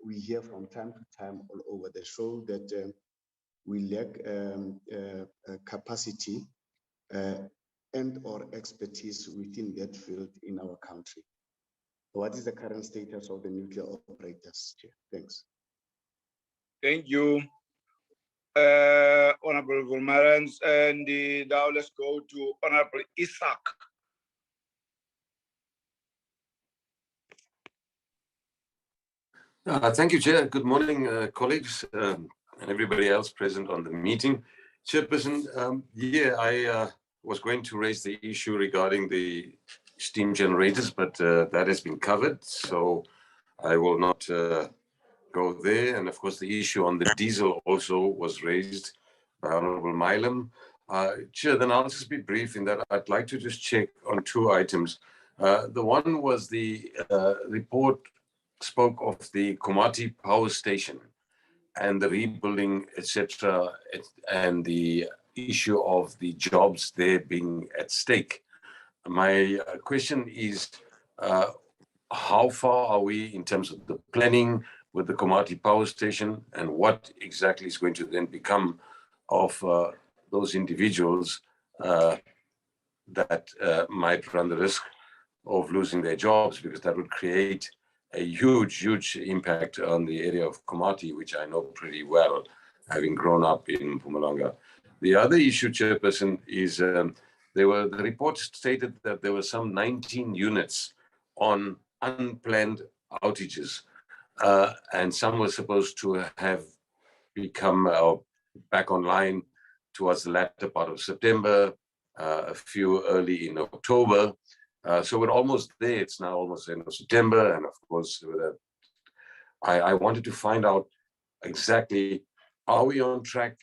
we hear from time to time all over the show that we lack capacity and or expertise within that field in our country? What is the current status of the nuclear operators? Thanks. Thank you, Honorable Vulmarans. And now let's go to Honorable Isaac. Thank you, Chair. Good morning, colleagues, and everybody else present on the meeting. Chairperson, I was going to raise the issue regarding the steam generators, but that has been covered, so I will not go there. And of course, the issue on the diesel also was raised by Honorable Milam. Chair, then I'll just be brief in that I'd like to just check on 2 items. The one was the report spoke of the Komati power station and the rebuilding, etc., and the issue of the jobs there being at stake. My question is, how far are we in terms of the planning with the Komati power station, and what exactly is going to then become of those individuals that might run the risk of losing their jobs, because that would create a huge impact on the area of Komati, which I know pretty well, having grown up in Mpumalanga. The other issue, Chairperson, is the report stated that there were some 19 units on unplanned outages, and some were supposed to have become back online towards the latter part of September, a few early in October. So we're almost there. It's now almost the end of September. And of course, I wanted to find out exactly, are we on track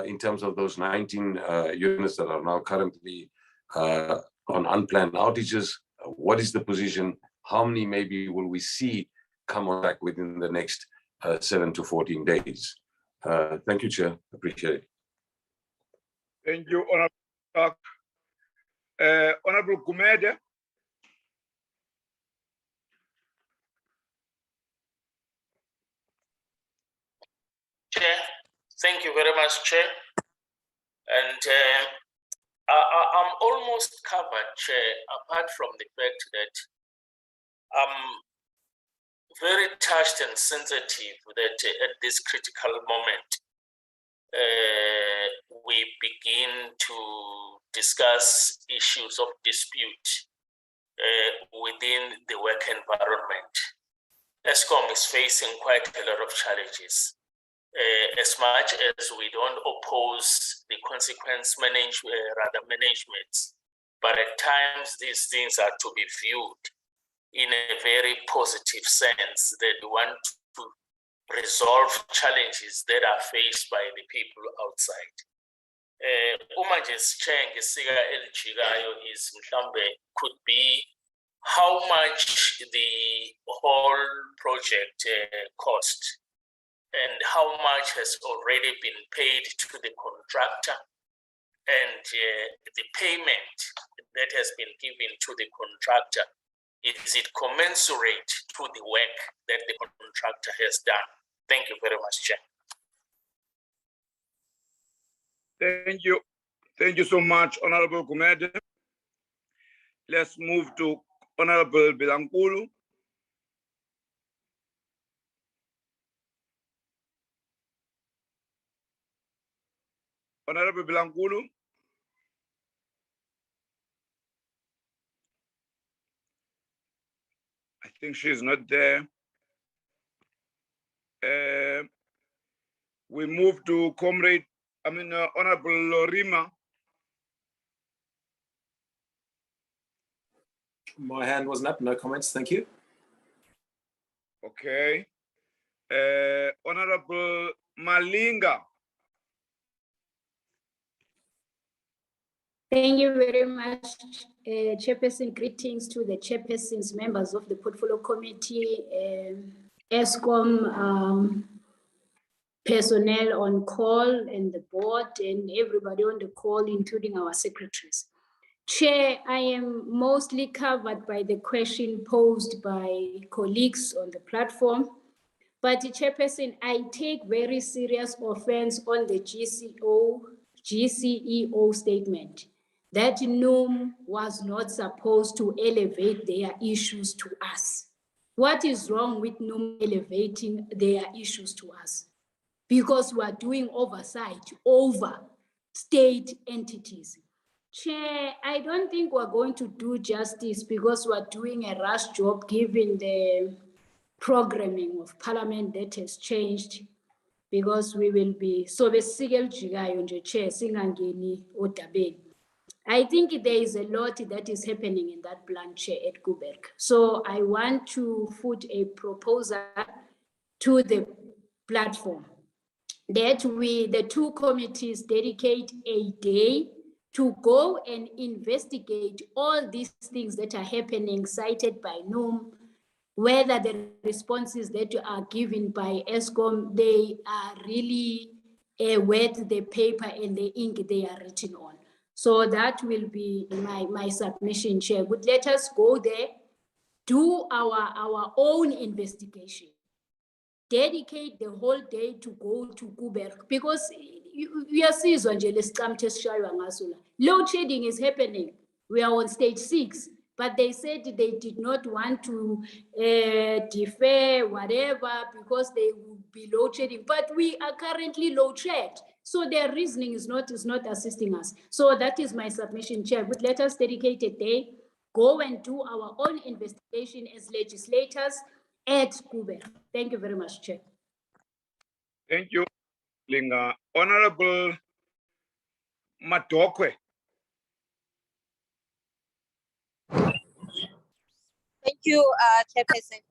in terms of those 19 units that are now currently on unplanned outages? What is the position? How many maybe will we see come on track within the next 7 to 14 days? Thank you, Chair. Appreciate it. Thank you, Honorable Honorable Gumede. Chair, thank you very much, Chair. And I'm almost covered, Chair, apart from the fact that I'm very touched and sensitive that at this critical moment, we begin to discuss issues of dispute within the work environment. Eskom is facing quite a lot of challenges. As much as we don't oppose the consequence management, but at times these things are to be viewed in a very positive sense, that we want to resolve challenges that are faced by the people outside. Uma nje sithe ngesika elijikayo is mhlambe could be how much the whole project cost and how much has already been paid to the contractor and the payment that has been given to the contractor, is it commensurate to the work that the contractor has done? Thank you very much, Chair. Thank you. Thank you so much, Honorable Gumede. Let's move to Honorable Bilankulu. Honorable Bilankulu. I think she's not there. We move to Honorable Lorima. My hand wasn't up, no comments, thank you. Okay. Honorable Malinga. Thank you very much, Chairperson. Greetings to the chairpersons, members of the Portfolio Committee, Eskom, personnel on call, and the board, and everybody on the call, including our secretaries. Chair, I am mostly covered by the question posed by colleagues on the platform. But Chairperson, I take very serious offense on the GCEO statement that NUM was not supposed to elevate their issues to us. What is wrong with NUM elevating their issues to us? Because we are doing oversight over state entities. Chair, I don't think we're going to do justice because we're doing a rush job given the programming of Parliament that has changed, because we will be so Chair singangeni odabeni. I think there is a lot that is happening in that plan, Chair, at Koeberg. So I want to put a proposal to the platform that the two committees dedicate a day to go and investigate all these things that are happening cited by NUM, whether the responses that are given by Eskom, they are really worth the paper and the ink they are written on. So that will be my submission, Chair. But let us go there, do our own investigation, dedicate the whole day to go to Koeberg, because uyasizwa nje lesicamthe esishaywa ngaso la. Load shedding is happening. We are on stage 6, but they said they did not want to defer whatever because they would be load shedding. But we are currently load shed. So their reasoning is not assisting us. So that is my submission, Chair. But let us dedicate a day, go and do our own investigation as legislators at Koeberg. Thank you very much, Chair. Thank you, Linga. Honorable Matokwe. Thank you, Chairperson.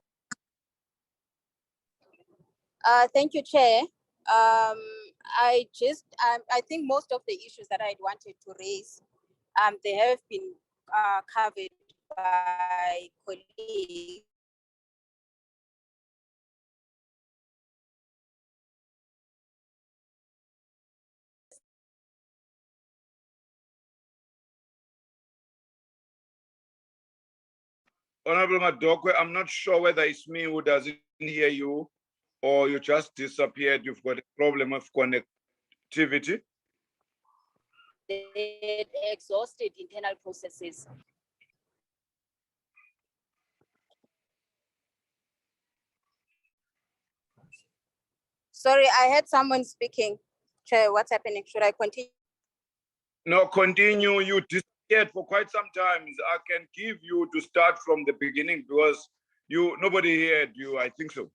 Thank you, Chair. I think most of the issues that I wanted to raise, they have been covered by colleagues. Honorable Madokwe, I'm not sure whether it's me who doesn't hear you or you just disappeared. You've got a problem of connectivity. They exhausted internal processes. Sorry, I had someone speaking. Chair, what's happening? Should I continue? No, continue. You disappeared for quite some time. I can give you to start from the beginning because nobody heard you. I think so.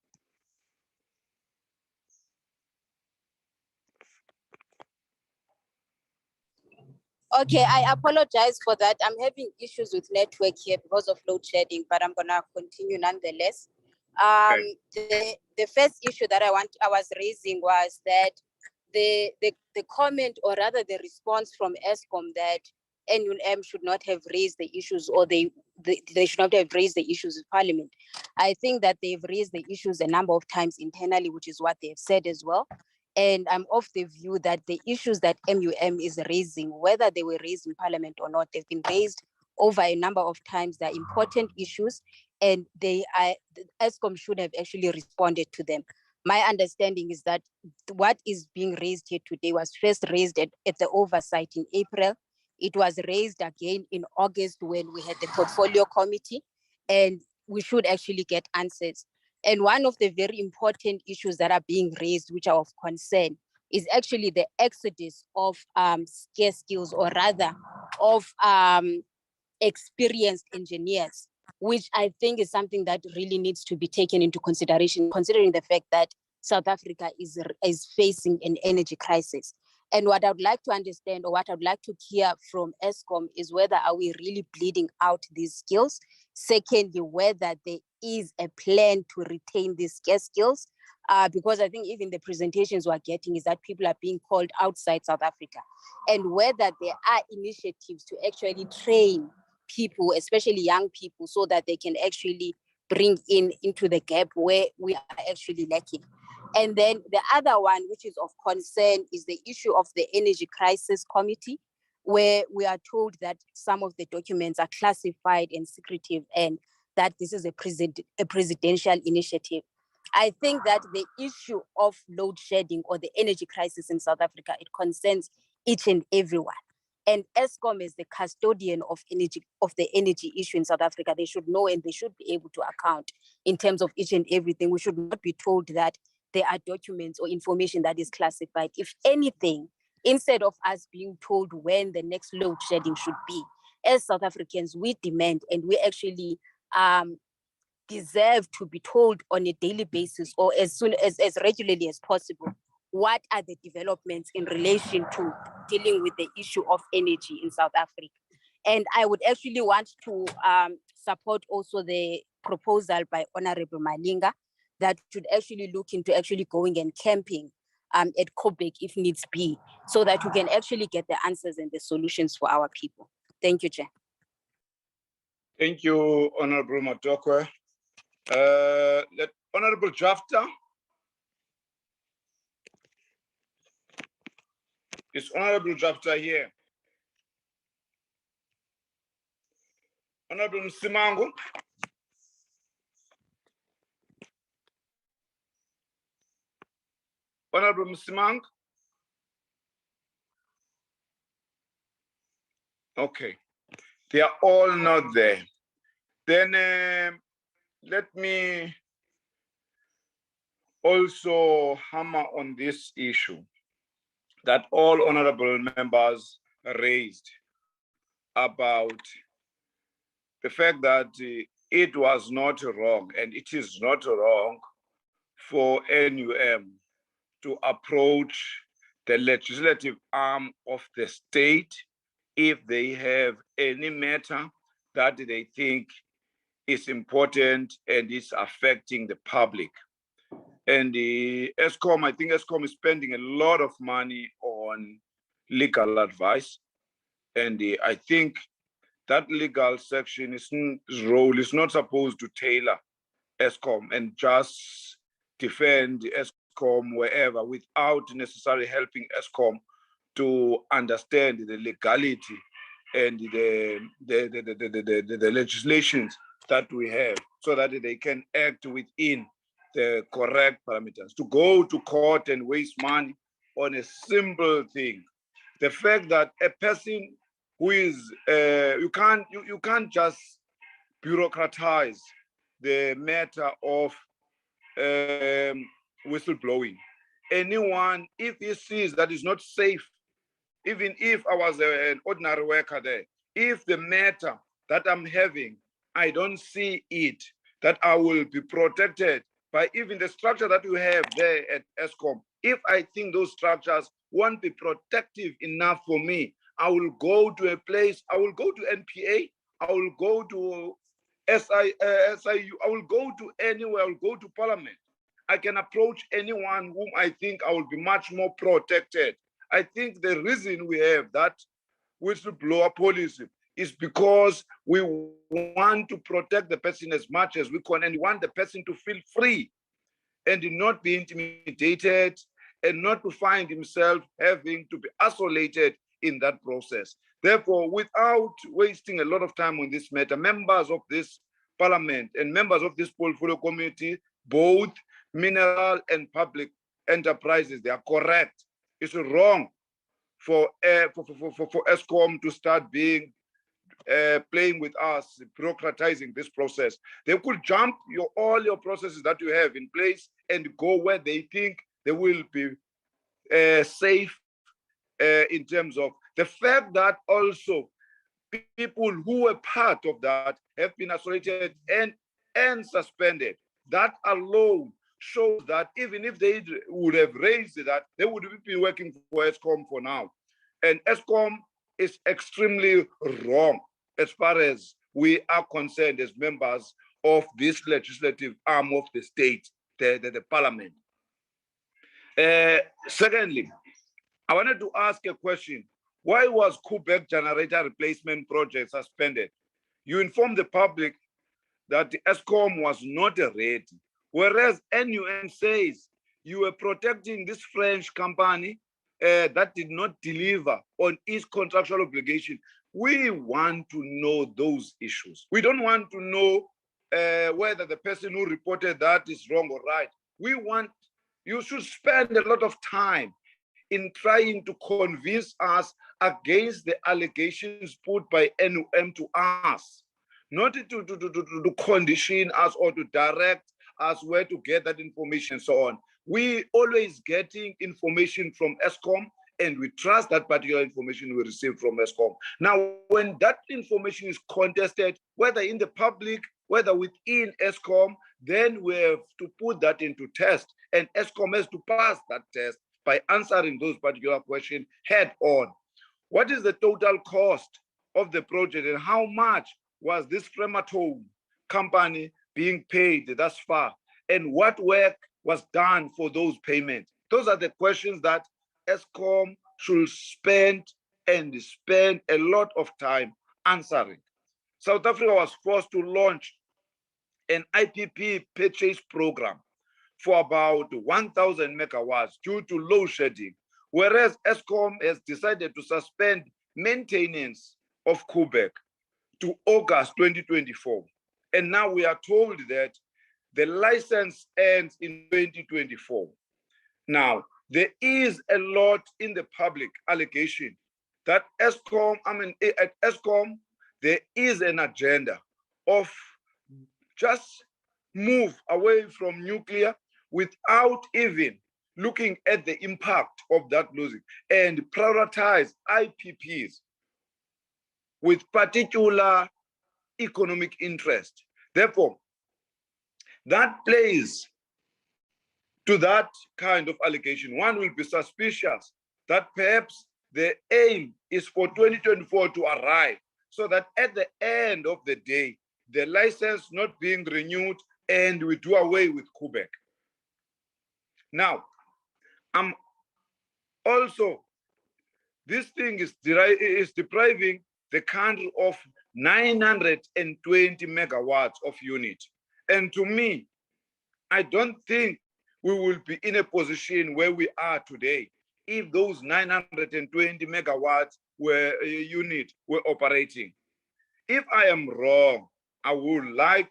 Okay, I apologize for that. I'm having issues with network here because of load shedding, but I'm gonna continue nonetheless. The first issue that I was raising was that the comment, or rather the response from Eskom that NUM should not have raised the issues, or they should not have raised the issues with Parliament. I think that they've raised the issues a number of times internally, which is what they've said as well. And I'm of the view that the issues that MUM is raising, whether they were raised in Parliament or not, they've been raised over a number of times. They're important issues, and Eskom should have actually responded to them. My understanding is that what is being raised here today was first raised at the oversight in April. It was raised again in August when we had the portfolio committee, and we should actually get answers. And one of the very important issues that are being raised, which are of concern, is actually the exodus of scarce skills, or rather of experienced engineers, which I think is something that really needs to be taken into consideration, considering the fact that South Africa is facing an energy crisis. And what I would like to understand, or what I would like to hear from Eskom, is whether are we really bleeding out these skills? Secondly, whether there is a plan to retain these scarce skills, because I think even the presentations we're getting is that people are being called outside South Africa, and whether there are initiatives to actually train people, especially young people, so that they can actually bring into the gap where we are actually lacking. And then the other one, which is of concern, is the issue of the Energy Crisis Committee, where we are told that some of the documents are classified and secretive, and that this is a presidential initiative. I think that the issue of load shedding, or the energy crisis in South Africa, it concerns each and everyone. And Eskom is the custodian of the energy issue in South Africa. They should know, and they should be able to account in terms of each and everything. We should not be told that there are documents or information that is classified. If anything, instead of us being told when the next load shedding should be, as South Africans, we demand, and we actually deserve to be told on a daily basis, or as regularly as possible, what are the developments in relation to dealing with the issue of energy in South Africa. And I would actually want to support also the proposal by Honorable Malinga that should actually look into actually going and camping at Koeberg if needs be, so that we can actually get the answers and the solutions for our people. Thank you, Chair. Thank you, Honorable Matokwe. Honorable Drafter. Is Honorable Drafter here? Honorable Msimango. Honorable Msimang. Okay, they are all not there. Then let me also hammer on this issue that all honorable members raised about the fact that it was not wrong, and it is not wrong, for NUM to approach the legislative arm of the state if they have any matter that they think is important and is affecting the public. And the Eskom, I think Eskom is spending a lot of money on legal advice. And I think that legal section's role is not supposed to tailor Eskom and just defend Eskom wherever without necessarily helping Eskom to understand the legality and the legislations that we have, so that they can act within the correct parameters. To go to court and waste money on a simple thing. The fact that a person who is, you can't just bureaucratize the matter of whistleblowing. Anyone, if he sees that is not safe, even if I was an ordinary worker there, if the matter that I'm having, I don't see it, that I will be protected by even the structure that we have there at Eskom. If I think those structures won't be protective enough for me, I will go to a place, I will go to NPA, I will go to SIU, I will go to anywhere, I will go to Parliament. I can approach anyone whom I think I will be much more protected. I think the reason we have that whistleblower policy is because we want to protect the person as much as we can, and we want the person to feel free and not be intimidated and not to find himself having to be isolated in that process. Therefore, without wasting a lot of time on this matter, members of this parliament and members of this portfolio committee, both mineral and public enterprises, they are correct. It's wrong for Eskom to start being playing with us, bureaucratizing this process. They could jump all your processes that you have in place and go where they think they will be safe in terms of the fact that also people who were part of that have been isolated and suspended. That alone shows that even if they would have raised that, they would be working for Eskom for now. And Eskom is extremely wrong as far as we are concerned as members of this legislative arm of the state, the parliament. Secondly, I wanted to ask a question. Why was Koeberg generator replacement project suspended? You informed the public that the Eskom was not ready, whereas NUM says you were protecting this French company that did not deliver on its contractual obligation. We want to know those issues. We don't want to know whether the person who reported that is wrong or right. We want, you should spend a lot of time in trying to convince us against the allegations put by NUM to us, not to condition us or to direct us where to get that information and so on. We always getting information from Eskom, and we trust that particular information we receive from Eskom. Now, when that information is contested, whether in the public, whether within Eskom, then we have to put that into test, and Eskom has to pass that test by answering those particular questions head on. What is the total cost of the project, and how much was this Framatome company being paid thus far? And what work was done for those payments? Those are the questions that Eskom should spend a lot of time answering. South Africa was forced to launch an IPP purchase program for about 1,000 megawatts due to load shedding, whereas Eskom has decided to suspend maintenance of Koeberg to August 2024. And now we are told that the license ends in 2024. Now, there is a lot in the public allegation that Eskom, at Eskom, there is an agenda of just move away from nuclear without even looking at the impact of that losing, and prioritize IPPs with particular economic interest. Therefore, that plays to that kind of allegation. One will be suspicious that perhaps the aim is for 2024 to arrive, so that at the end of the day, the license not being renewed and we do away with Koeberg. Now, also, this thing is depriving the country of 920 megawatts of unit. And to me, I don't think we will be in a position where we are today if those 920 megawatts unit were operating. If I am wrong, I would like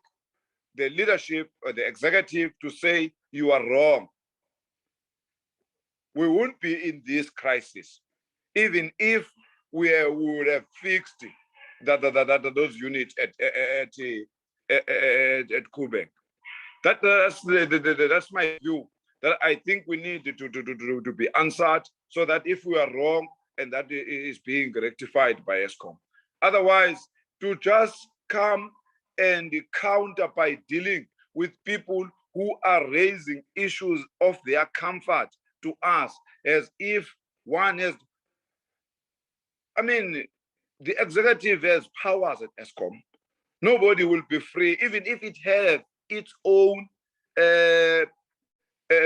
the leadership or the executive to say you are wrong. We won't be in this crisis, even if we would have fixed those units at Koeberg. That's my view, that I think we need to be answered, so that if we are wrong, and that is being rectified by Eskom. Otherwise, to just come and counter by dealing with people who are raising issues of their comfort to us, as if one has, the executive has powers at Eskom. Nobody will be free, even if it has its own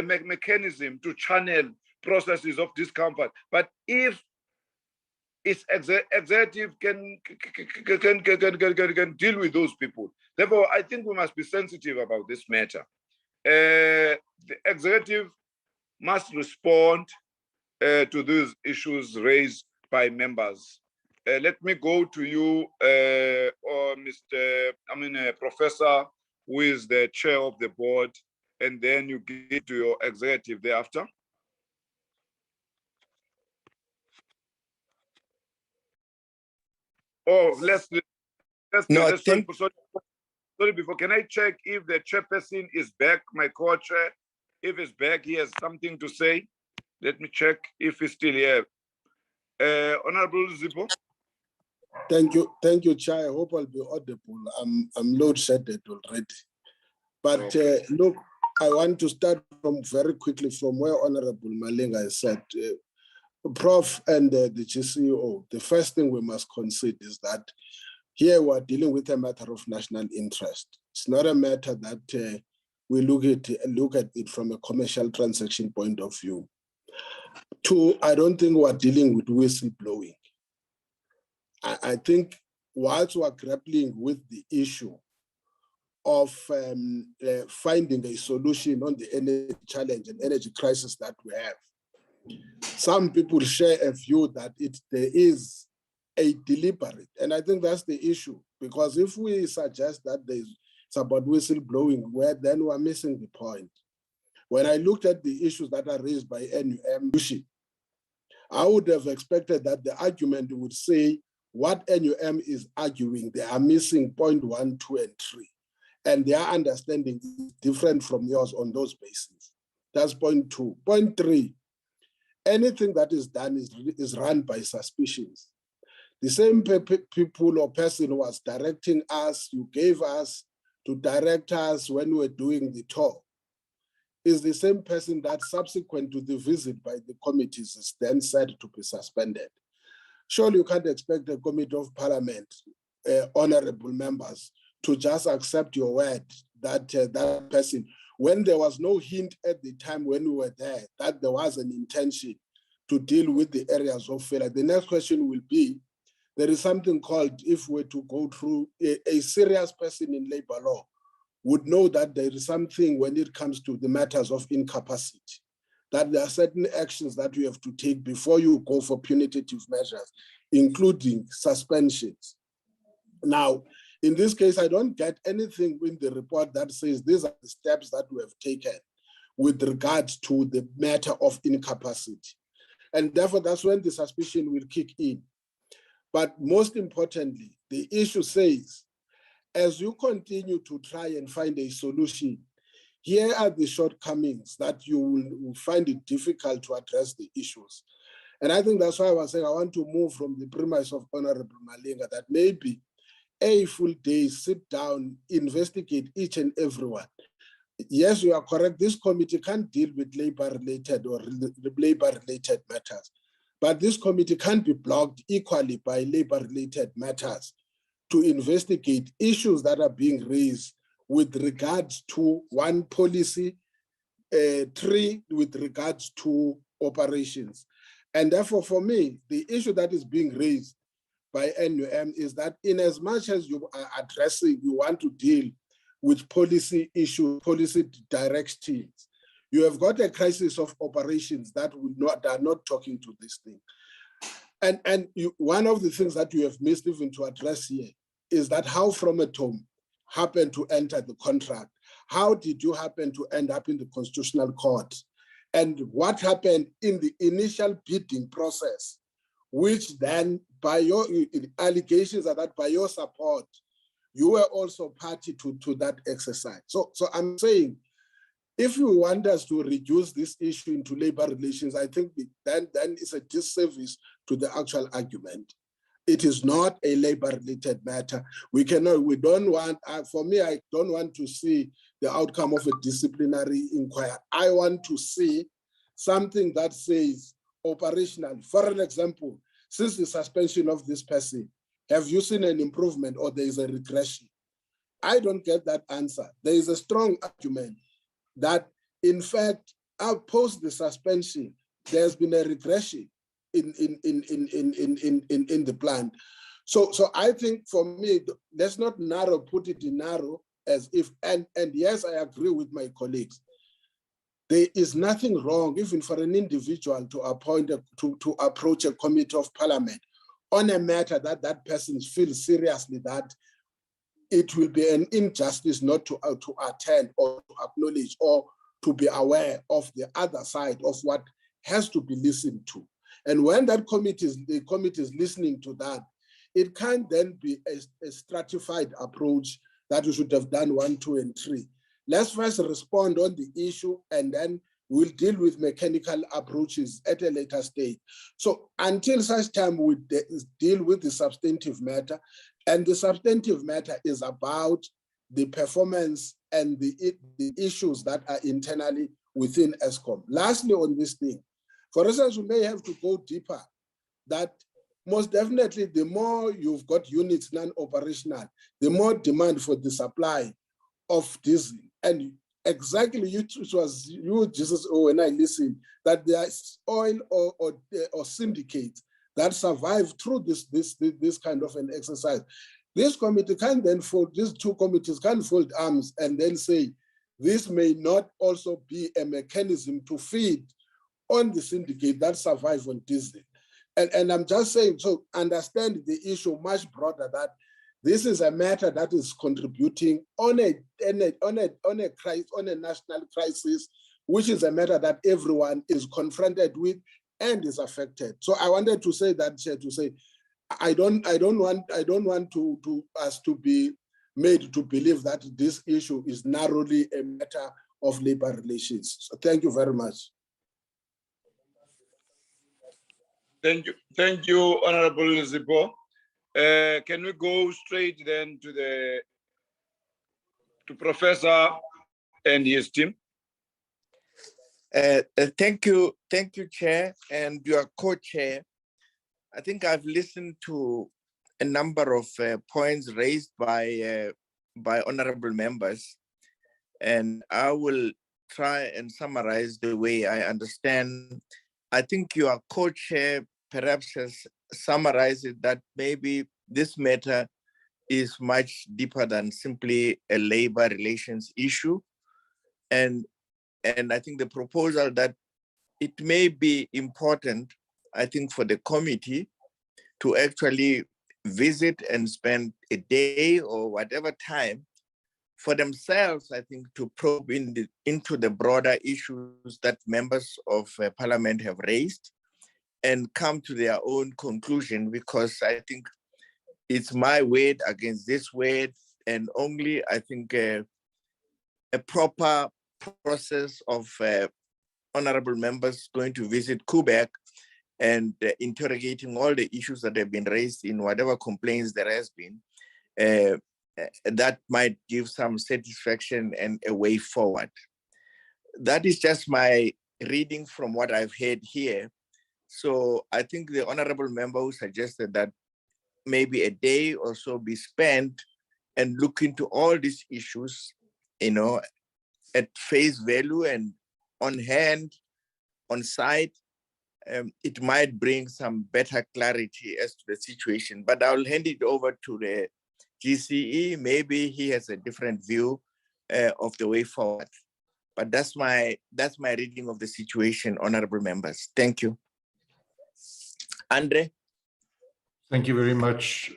mechanism to channel processes of discomfort. But if its executive can deal with those people, therefore, I think we must be sensitive about this matter. The executive must respond to these issues raised by members. Let me go to you, or Professor, who is the chair of the board, and then you get to your executive thereafter. Oh, No, sorry, before, can I check if the chairperson is back, my co-chair? If he's back, he has something to say. Let me check if he's still here. Honorable Zippo. Thank you, Chair. I hope I'll be audible. I'm load shedded already. But okay. Look, I want to start from very quickly from where Honorable Malinga said. Prof and the GCEO, the first thing we must concede is that here we're dealing with a matter of national interest. It's not a matter that we look at it from a commercial transaction point of view. Two, I don't think we're dealing with whistleblowing. I think whilst we're grappling with the issue of finding a solution on the energy challenge and energy crisis that we have, some people share a view that there is a deliberate, and I think that's the issue, because if we suggest that it's about whistleblowing, then we're missing the point. When I looked at the issues that are raised by NUM, I would have expected that the argument would say what NUM is arguing, they are missing point 1, 2, and 3, and their understanding is different from yours on those bases. That's point 2. Point 3, anything that is done is run by suspicions. The same people or person who was directing us, you gave us to direct us when we were doing the tour, is the same person that subsequent to the visit by the committees is then said to be suspended. Surely you can't expect the Committee of Parliament, honorable members, to just accept your word that that person, when there was no hint at the time when we were there, that there was an intention to deal with the areas of failure. The next question will be, there is something called, if we're to go through, a serious person in labor law would know that there is something when it comes to the matters of incapacity, that there are certain actions that you have to take before you go for punitive measures, including suspensions. Now, in this case, I don't get anything in the report that says these are the steps that we have taken with regards to the matter of incapacity. And therefore, that's when the suspicion will kick in. But most importantly, the issue says, as you continue to try and find a solution, here are the shortcomings that you will find it difficult to address the issues. And I think that's why I was saying I want to move from the premise of Honorable Malinga that maybe a full day, sit down, investigate each and every one. Yes, you are correct. This committee can't deal with labor-related or labor-related matters, but this committee can't be blocked equally by labor-related matters to investigate issues that are being raised with regards to one policy, 3 with regards to operations. And therefore, for me, the issue that is being raised by NUM is that in as much as you are addressing, you want to deal with policy issues, policy directions, you have got a crisis of operations that are not talking to this thing. And one of the things that you have missed even to address here is that how Fromatom happened to enter the contract. How did you happen to end up in the Constitutional Court? And what happened in the initial bidding process, which then by your allegations are that by your support, you were also party to that exercise. So I'm saying, if you want us to reduce this issue into labor relations, I think then it's a disservice to the actual argument. It is not a labor-related matter. We don't want, for me, I don't want to see the outcome of a disciplinary inquiry. I want to see something that says operational. For an example, since the suspension of this person, have you seen an improvement or there is a regression? I don't get that answer. There is a strong argument that In fact, post the suspension, there's been a regression in the plant. So I think for me, let's not put it in narrow as if, and yes, I agree with my colleagues. There is nothing wrong, even for an individual to approach a committee of parliament on a matter that person feels seriously that it will be an injustice not to attend or to acknowledge or to be aware of the other side of what has to be listened to. And when the committee is listening to that, it can then be a stratified approach that we should have done 1, 2, and 3. Let's first respond on the issue, and then we'll deal with mechanical approaches at a later stage. So until such time we deal with the substantive matter, and the substantive matter is about the performance and the issues that are internally within Eskom. Lastly, on this thing, for instance, we may have to go deeper, that most definitely the more you've got units non-operational, the more demand for the supply of diesel. And exactly, it was you, Jesus, when I listened, that there's oil or syndicates that survive through this kind of an exercise. This committee can then fold, these two committees can fold arms and then say, this may not also be a mechanism to feed on the syndicate that survive on diesel. And I'm just saying, so understand the issue much broader, that this is a matter that is contributing on a national crisis, which is a matter that everyone is confronted with and is affected. So I wanted to say that, to say, I don't want us to be made to believe that this issue is narrowly a matter of labor relations. So thank you very much. Thank you, Honorable Zipo. Can we go straight then to Professor and his team? Thank you, Chair, and your co-chair. I think I've listened to a number of points raised by honorable members, and I will try and summarize the way I understand. I think your co-chair perhaps has summarized it, that maybe this matter is much deeper than simply a labor relations issue. And I think the proposal that it may be important, I think, for the committee to actually visit and spend a day or whatever time for themselves, I think, to probe into the broader issues that members of parliament have raised and come to their own conclusion, because I think it's my word against this word, and only, I think, a proper process of honorable members going to visit Koeberg and interrogating all the issues that have been raised in whatever complaints there has been, that might give some satisfaction and a way forward. That is just my reading from what I've heard here. So I think the honorable member who suggested that maybe a day or so be spent and look into all these issues, at face value and on hand, on site, it might bring some better clarity as to the situation. But I'll hand it over to the GCE. Maybe he has a different view of the way forward. But that's my reading of the situation, honorable members. Thank you. Andre? Thank you very much,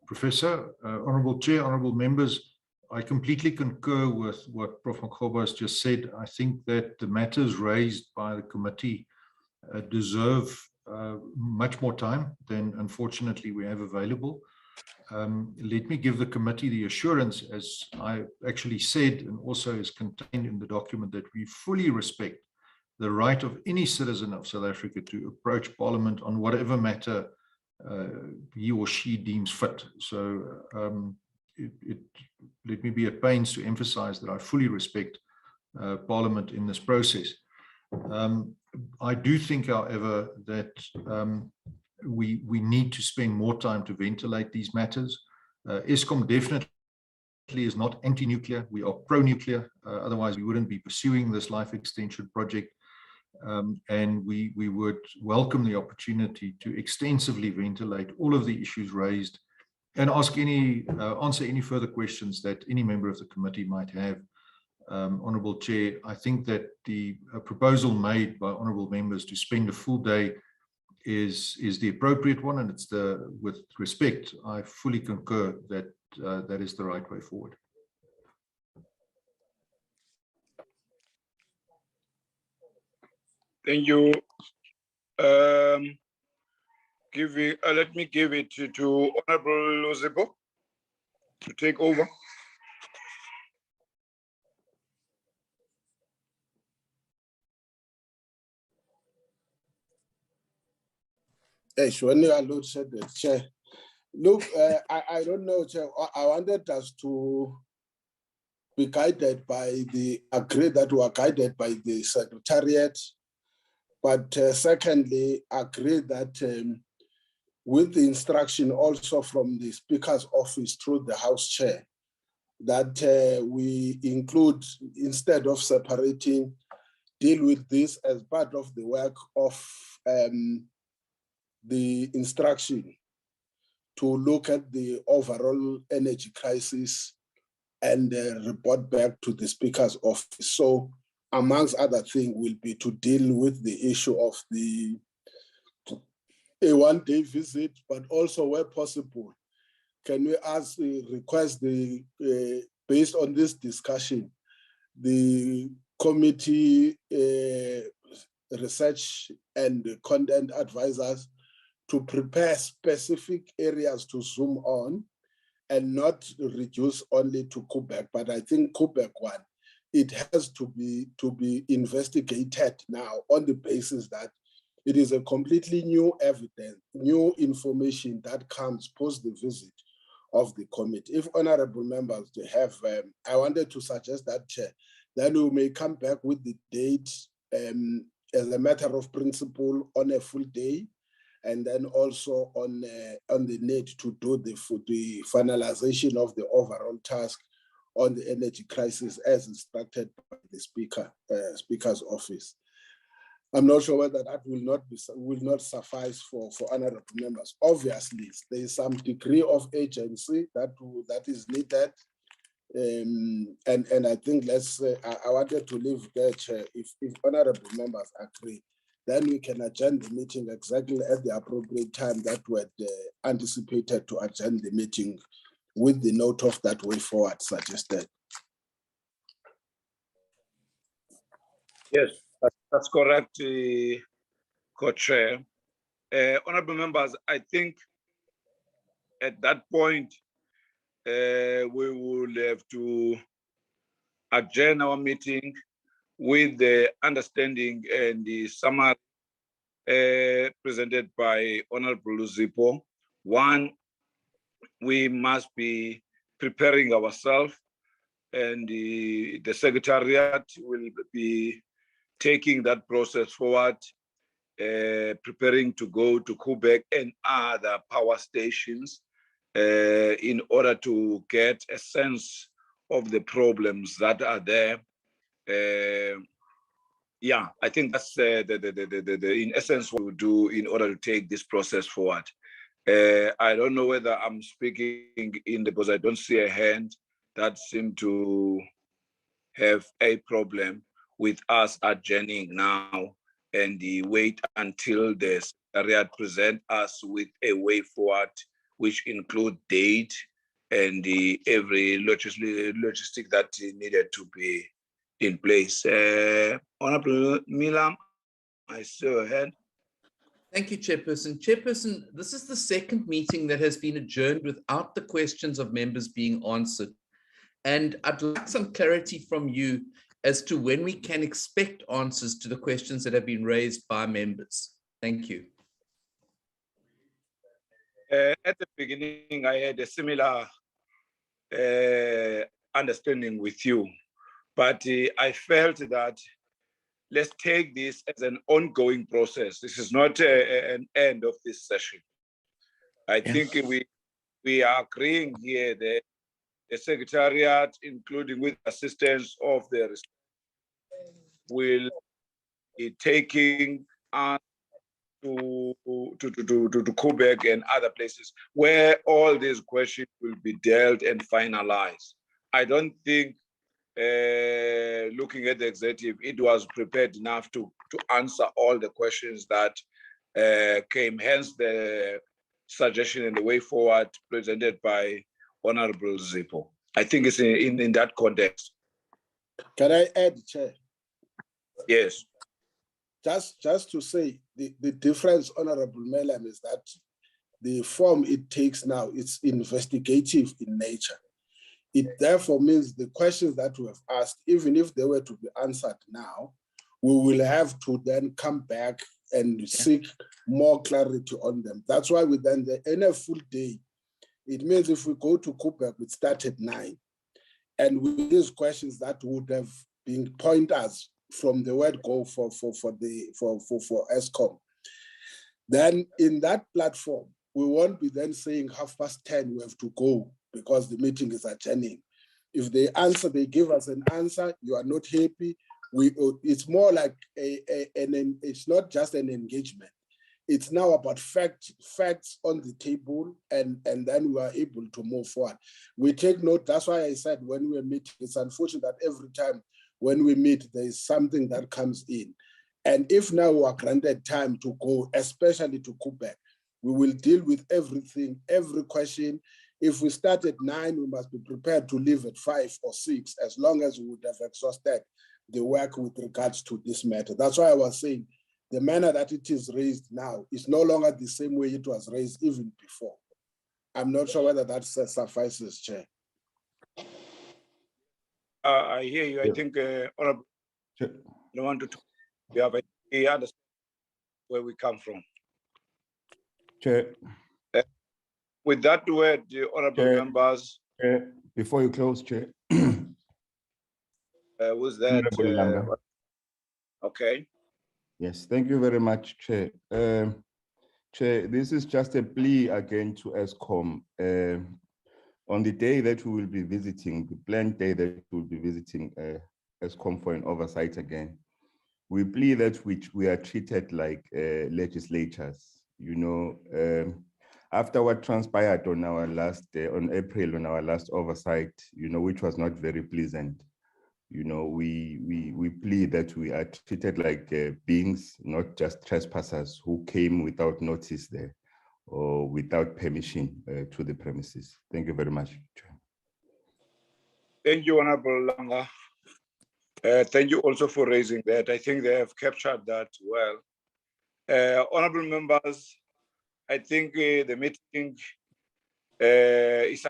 Professor. Honorable Chair, honorable members, I completely concur with what Prof. Makgoba has just said. I think that the matters raised by the committee deserve much more time than, unfortunately, we have available. Let me give the committee the assurance, as I actually said, and also is contained in the document, that we fully respect the right of any citizen of South Africa to approach Parliament on whatever matter he or she deems fit. So let me be at pains to emphasize that I fully respect Parliament in this process. I do think, however, that we need to spend more time to ventilate these matters. Eskom definitely is not anti-nuclear. We are pro-nuclear. Otherwise, we wouldn't be pursuing this life extension project. And we would welcome the opportunity to extensively ventilate all of the issues raised and answer any further questions that any member of the committee might have. Honourable Chair, I think that the proposal made by honourable members to spend a full day is the appropriate one, and it's with respect, I fully concur that that is the right way forward. Thank you. Let me give it to Honorable Lozebo to take over. Yes, when you alluded said the Chair. Look, I don't know, Chair. I wanted us to be guided by agree that we are guided by the Secretariat, but secondly, agree that with the instruction also from the Speaker's office through the House Chair, that we include, instead of separating, deal with this as part of the work of the instruction to look at the overall energy crisis and report back to the Speaker's office. So amongst other things will be to deal with the issue of a one-day visit, but also where possible, can we request based on this discussion, the committee research and content advisors to prepare specific areas to zoom on and not reduce only to Koeberg. But I think Koeberg one, it has to be investigated now on the basis that it is a completely new evidence, new information that comes post the visit of the committee. If honorable members they have, I wanted to suggest that, Chair, then we may come back with the date as a matter of principle on a full day, and then also on the need to do the finalization of the overall task on the energy crisis as instructed by the Speaker's office. I'm not sure whether that will not suffice for honorable members. Obviously, there is some degree of agency that is needed, and I think I wanted to leave there, Chair, if honorable members agree. Then we can adjourn the meeting exactly at the appropriate time that we had anticipated to adjourn the meeting with the note of that way forward suggested. Yes, that's correct, Co-Chair. Honorable members, I think at that point, we will have to adjourn our meeting with the understanding and the summary presented by Honorable Luzipo. One, we must be preparing ourselves, and the Secretariat will be taking that process forward, preparing to go to Koeberg and other power stations in order to get a sense of the problems that are there. Yeah, I think that's in essence what we do in order to take this process forward. I don't know whether I'm speaking because I don't see a hand that seem to have a problem with us adjourning now and wait until the Secretariat present us with a way forward, which include date and every logistic that needed to be in place. Honorable Milam, I see your hand. Thank you, Chairperson. Chairperson, this is the second meeting that has been adjourned without the questions of members being answered. And I'd like some clarity from you as to when we can expect answers to the questions that have been raised by members. Thank you. At the beginning, I had a similar understanding with you, but I felt that let's take this as an ongoing process. This is not an end of this session. I think we are agreeing here that the Secretariat, including with assistance of the will be taking us to Koeberg and other places where all these questions will be dealt and finalized. I don't think, looking at the executive, it was prepared enough to answer all the questions that came, hence the suggestion and the way forward presented by Honorable Zippo. I think it's in that context. Can I add, Chair? Yes. Just to say, the difference, Honorable Melam, is that the form it takes now, it's investigative in nature. It therefore means the questions that we have asked, even if they were to be answered now, we will have to then come back and seek more clarity on them. That's why we then, in a full day, it means if we go to Koeberg, we start at 9. And with these questions that would have been pointers from the word go for Eskom, then in that platform, we won't be then saying 10:30 we have to go because the meeting is adjourning. If they answer, they give us an answer, you are not happy, it's more like it's not just an engagement. It's now about facts on the table, and then we are able to move forward. We take note, that's why I said when we meet, it's unfortunate that every time when we meet, there is something that comes in. And if now we are granted time to go, especially to Koeberg, we will deal with everything, every question. If we start at 9, we must be prepared to leave at 5 or 6, as long as we would have exhausted the work with regards to this matter. That's why I was saying, the manner that it is raised now is no longer the same way it was raised even before. I'm not sure whether that suffices, Chair. I hear you. I think, Honorable, I don't want to talk. We have understand where we come from. Chair. With that word, Honorable Chair. members. Before you close, Chair. Was that? Okay. Yes, thank you very much, Chair. Chair, this is just a plea again to Eskom. On the day that we will be visiting, the planned day that we will be visiting Eskom for an oversight again, we plead that we are treated like legislators. You know, after what transpired on our last day, on April, on our last oversight, you know, which was not very pleasant. You know, we plead that we are treated like beings, not just trespassers who came without notice there or without permission to the premises. Thank you very much, Chair. Thank you, Honorable Langa. Thank you also for raising that. I think they have captured that well. Honorable members, I think the meeting is.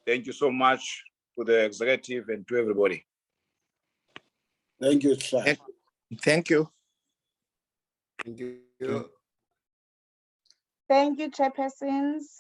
Thank you so much to the executive and to everybody. Thank you, sir. Thank you. Thank you. Thank you, chairpersons.